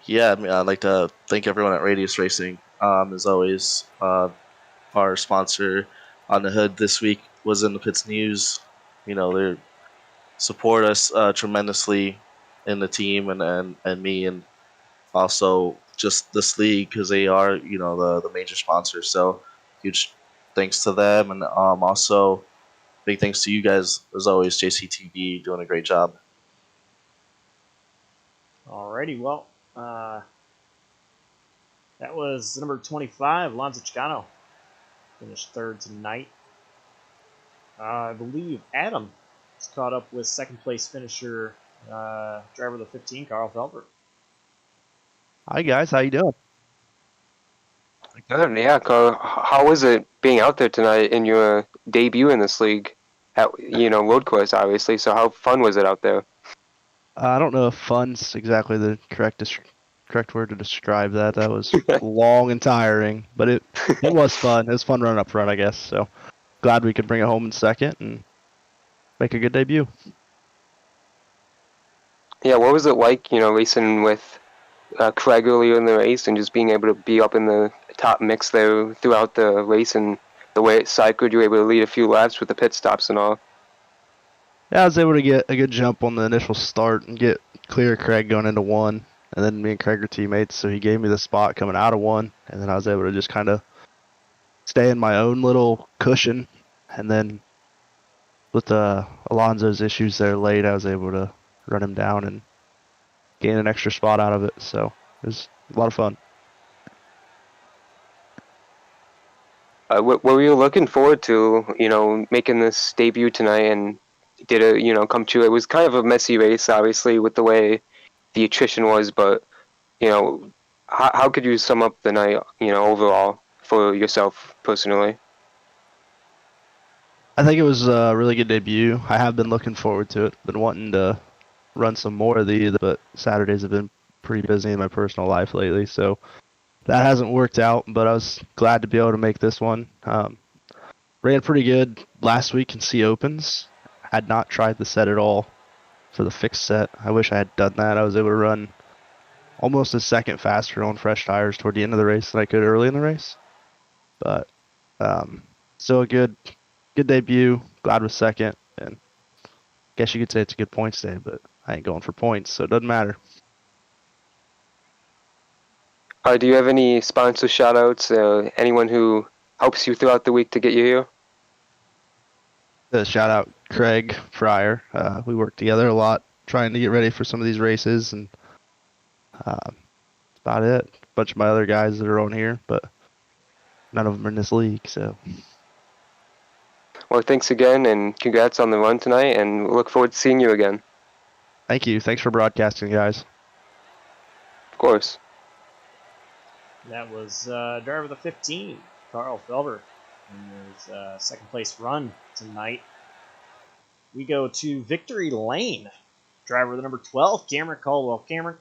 Yeah, I mean, I'd like to thank everyone at Radius Racing. As always, our sponsor on the hood this week was InThePitsNews. They support us tremendously in the team and me, and also just this league because they are the major sponsor. So huge thanks to them, and also big thanks to you guys as always. JCTV doing a great job. Alrighty. Well, uh, that was number 25, Alonso Chocano. Finished third tonight. I believe Adam is caught up with second place finisher, driver of the 15, Carl Felber. Hi guys, how you doing? Good, yeah. Carl, how was it being out there tonight in your debut in this league? at road course, obviously. So how fun was it out there? I don't know if fun's exactly the correct word to describe that. That was long and tiring, but it was fun. It was fun running up front, I guess. So glad we could bring it home in second and make a good debut. Yeah, what was it like, racing with Craig earlier in the race and just being able to be up in the top mix there throughout the race, and the way it cycled, you were able to lead a few laps with the pit stops and all? Yeah, I was able to get a good jump on the initial start and get clear of Craig going into one, and then me and Craig are teammates, so he gave me the spot coming out of one, and then I was able to just kind of stay in my own little cushion, and then with Alonso's issues there late, I was able to run him down and gain an extra spot out of it. So it was a lot of fun. What were you looking forward to, making this debut tonight, and did it, come true? It was kind of a messy race, obviously, with the way the attrition was, but, how could you sum up the night, overall for yourself personally? I think it was a really good debut. I have been looking forward to it. Been wanting to run some more of these, but Saturdays have been pretty busy in my personal life lately, so that hasn't worked out. But I was glad to be able to make this one. Ran pretty good last week in C Opens. Had not tried the set at all for the fixed set. I wish I had done that. I was able to run almost a second faster on fresh tires toward the end of the race than I could early in the race. But still a good debut. Glad with second, and guess you could say it's a good points day, but I ain't going for points, so it doesn't matter. Do you have any sponsor shout-outs? Anyone who helps you throughout the week to get you here? Shout out Craig Fryer. We worked together a lot trying to get ready for some of these races, and that's about it. A bunch of my other guys that are on here, but none of them are in this league, so. Well, thanks again, and congrats on the run tonight, and look forward to seeing you again. Thank you. Thanks for broadcasting, guys. Of course. That was driver the 15, Carl Felber, in his second place run tonight. We go to Victory Lane. Driver the number 12, Cameron Caldwell. Cameron,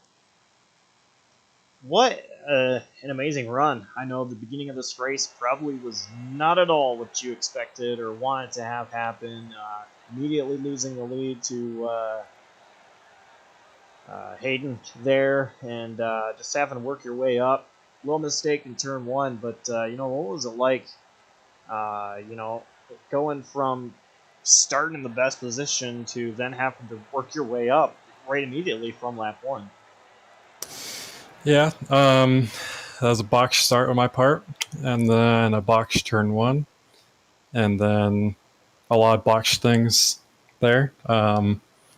what an amazing run. I know the beginning of this race probably was not at all what you expected or wanted to have happen. Immediately losing the lead to Hayden there, and just having to work your way up. Little mistake in turn one, but what was it like? Going from starting in the best position to then having to work your way up right immediately from lap one. Yeah, that was a box start on my part, and then a box turn one, and then a lot of box things there.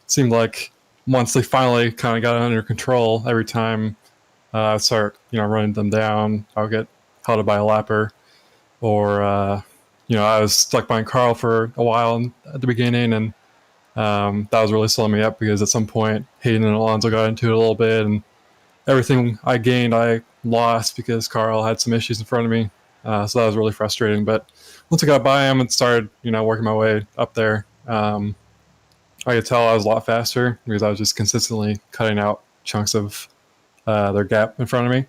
Seemed like once they finally kind of got it under control, every time I start running them down, I'll get held up by a lapper, or I was stuck behind Carl for a while at the beginning, and that was really slowing me up because at some point Hayden and Alonso got into it a little bit, and everything I gained, I lost because Carl had some issues in front of me. So that was really frustrating. But once I got by him and started, working my way up there, I could tell I was a lot faster because I was just consistently cutting out chunks of their gap in front of me.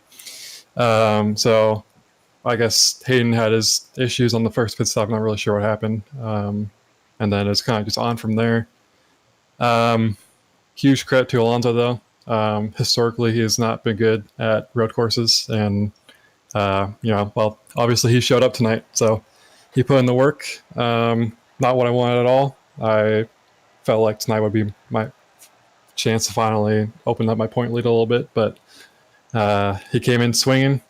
So I guess Hayden had his issues on the first pit stop. I'm not really sure what happened. And then it's kind of just on from there. Huge credit to Alonso, though. Historically, he has not been good at road courses, and obviously he showed up tonight, so he put in the work. Not what I wanted at all. I felt like tonight would be my chance to finally open up my point lead a little bit, but he came in swinging.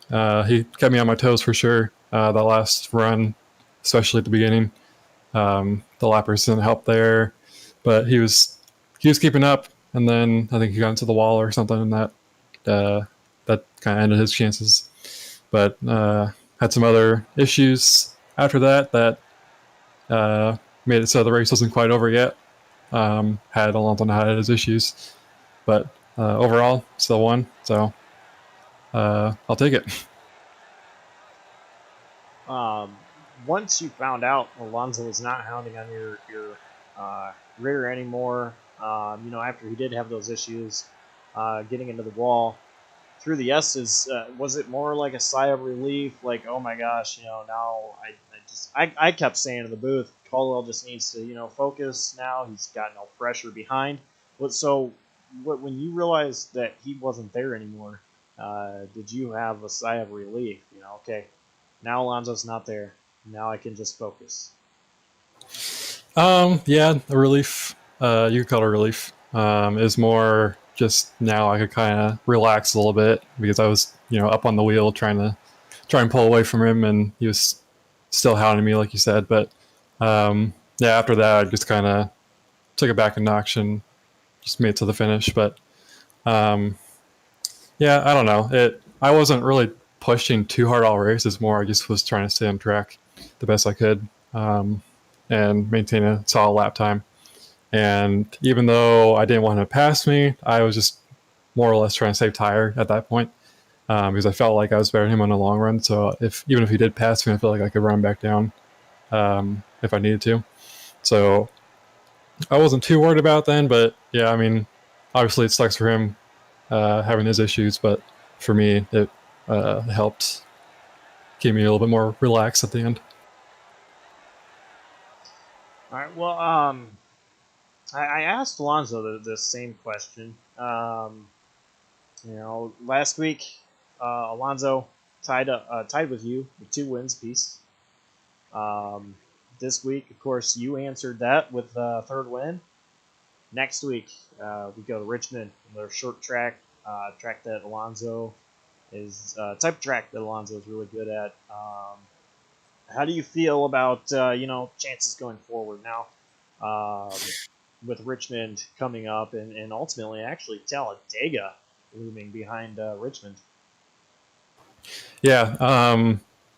He kept me on my toes for sure. The last run, especially at the beginning, the lappers didn't help there, but he was keeping up. And then I think he got into the wall or something, and that kind of ended his chances. But had some other issues after that made it so the race wasn't quite over yet. Had Alonso not had his issues, but overall still won. So I'll take it. once you found out Alonso was not hounding on your rear anymore, after he did have those issues getting into the wall through the S's, was it more like a sigh of relief, like, oh my gosh, now I kept saying in the booth, Caldwell just needs to, focus now. He's got no pressure behind. When you realized that he wasn't there anymore, did you have a sigh of relief? Okay, now Alonso's not there. Now I can just focus. Yeah, a relief. You could call it a relief. Is more just now I could kind of relax a little bit because I was, up on the wheel trying and pull away from him, and he was still hounding me, like you said. But yeah, after that, I just kind of took it back a notch and just made it to the finish. But yeah, I don't know. I wasn't really pushing too hard all race. It's more I just was trying to stay on track the best I could and maintain a solid lap time. And even though I didn't want him to pass me, I was just more or less trying to save tire at that point because I felt like I was better than him on the long run. So even if he did pass me, I felt like I could run back down if I needed to. So I wasn't too worried about then. But yeah, I mean, obviously it sucks for him having his issues, but for me, it helped keep me a little bit more relaxed at the end. All right. Well, I asked Alonso the same question. Last week, Alonso tied with you with 2 wins apiece. This week, of course, you answered that with a 3rd win. Next week, we go to Richmond, another short track, track that Alonso is type of track that Alonso is really good at. How do you feel about chances going forward now with Richmond coming up and ultimately actually Talladega looming behind Richmond? Yeah,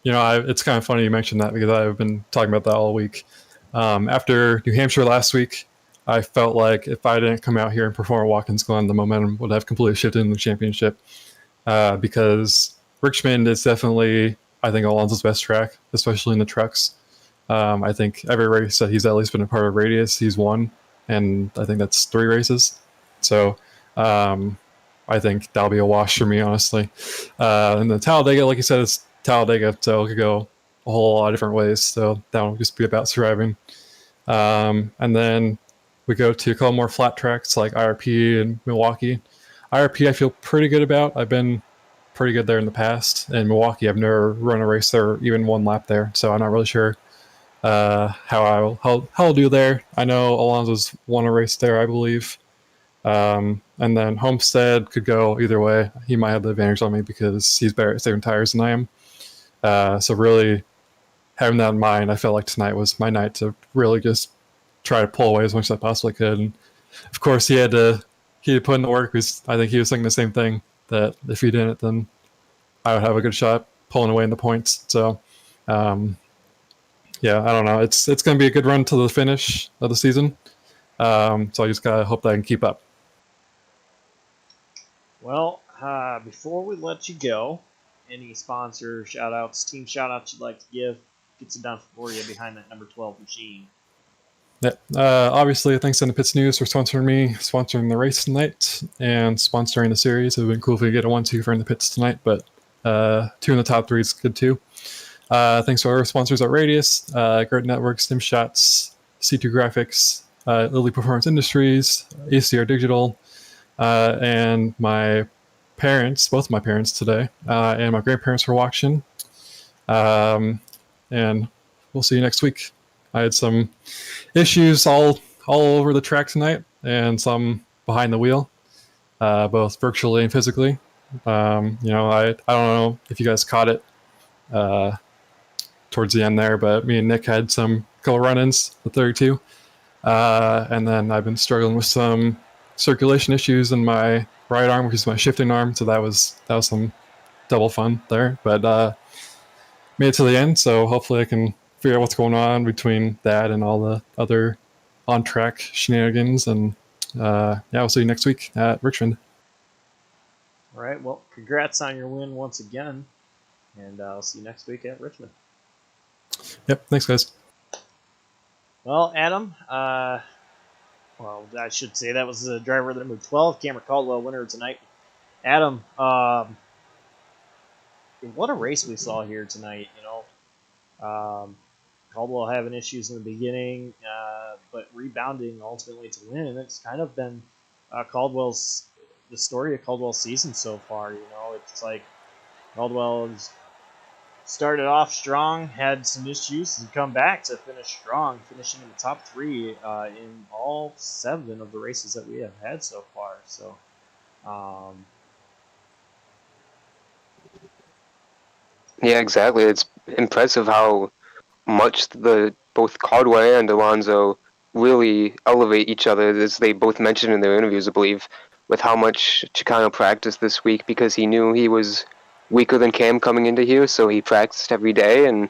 it's kind of funny you mentioned that because I've been talking about that all week. After New Hampshire last week, I felt like if I didn't come out here and perform at Watkins Glen, the momentum would have completely shifted in the championship because Richmond is definitely, I think, Alonso's best track, especially in the trucks. I think every race that he's at least been a part of Radius, he's won, and I think that's 3 races. So I think that'll be a wash for me, honestly. And the Talladega, like you said, it's Talladega, so it could go a whole lot of different ways. So that'll just be about surviving. And then we go to a couple more flat tracks like IRP and Milwaukee. IRP I feel pretty good about. I've been pretty good there in the past. And Milwaukee, I've never run a race there, even 1 lap there, so I'm not really sure how I'll do there. I know Alonso's won a race there, I believe. And then Homestead could go either way. He might have the advantage on me because he's better at saving tires than I am. So really having that in mind, I felt like tonight was my night to really just try to pull away as much as I possibly could. And of course, he had to put in the work because I think he was thinking the same thing, that if he didn't, then I would have a good shot pulling away in the points. So yeah, I don't know. It's going to be a good run to the finish of the season. So I just gotta hope that I can keep up. Well, before we let you go, any sponsor shout-outs, team shout-outs you'd like to give, gets it done for you behind that number 12 machine. Yeah, obviously, thanks to InThePitsNews for sponsoring me, sponsoring the race tonight, and sponsoring the series. It would have been cool if we could get a 1-2 for In the Pits tonight, but 2 in the top 3 is good too. Thanks to our sponsors at Radius, Grid Network, Stim Shots, C2 Graphics, Lily Performance Industries, ACR Digital, and my parents, both my parents today, and my grandparents for watching. And we'll see you next week. I had some issues all over the track tonight, and some behind the wheel, both virtually and physically. I don't know if you guys caught it towards the end there, but me and Nick had some couple run-ins with 32, and then I've been struggling with some circulation issues in my right arm, which is my shifting arm. So that was some double fun there, but made it to the end. So hopefully I can figure out what's going on between that and all the other on-track shenanigans. And yeah, we'll see you next week at Richmond. All right. Well, congrats on your win once again, and I'll see you next week at Richmond. Yep. Thanks, guys. Well, Adam, well, I should say that was the driver that number 12, Cameron Caldwell, winner tonight. Adam, what a race we saw here tonight. Caldwell having issues in the beginning, but rebounding ultimately to win, and it's kind of been the story of Caldwell's season so far. It's like Caldwell has started off strong, had some issues, and come back to finish strong, finishing in the top 3 in all 7 of the races that we have had so far. So, Yeah, exactly. It's impressive how much both Caldwell and Alonso really elevate each other, as they both mentioned in their interviews, I believe, with how much Chicano practiced this week, because he knew he was weaker than Cam coming into here, so he practiced every day, and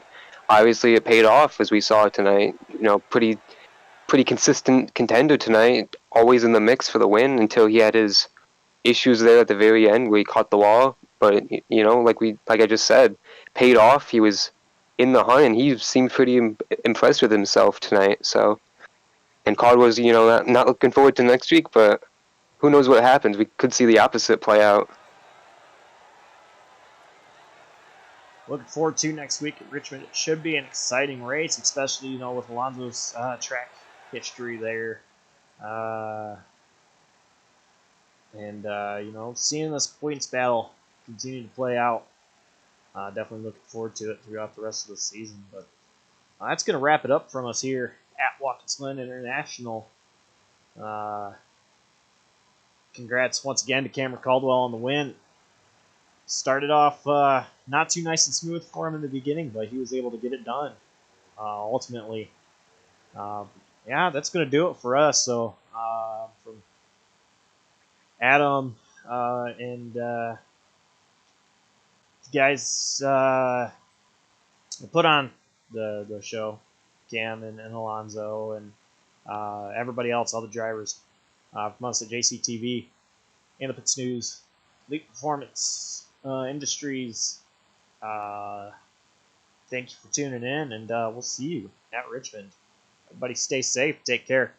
obviously it paid off, as we saw tonight. Pretty consistent contender tonight, always in the mix for the win until he had his issues there at the very end where he caught the wall. But like I just said, paid off. He was in the hunt, and he seemed pretty impressed with himself tonight. So, and Card was not looking forward to next week, but who knows what happens? We could see the opposite play out. looking forward to next week at Richmond. It should be an exciting race, especially with Alonso's track history there, and seeing this points battle continue to play out. Definitely looking forward to it throughout the rest of the season. But that's going to wrap it up from us here at Watkins Glen International. Congrats once again to Cameron Caldwell on the win. Started off not too nice and smooth for him in the beginning, but he was able to get it done ultimately. Yeah, that's going to do it for us. So from Adam and guys put on the show, Cam and Alonso and everybody else, all the drivers from us at JCTV, InThePitsNews, Elite Performance Industries. Thank you for tuning in, and we'll see you at Richmond. Everybody stay safe. Take care.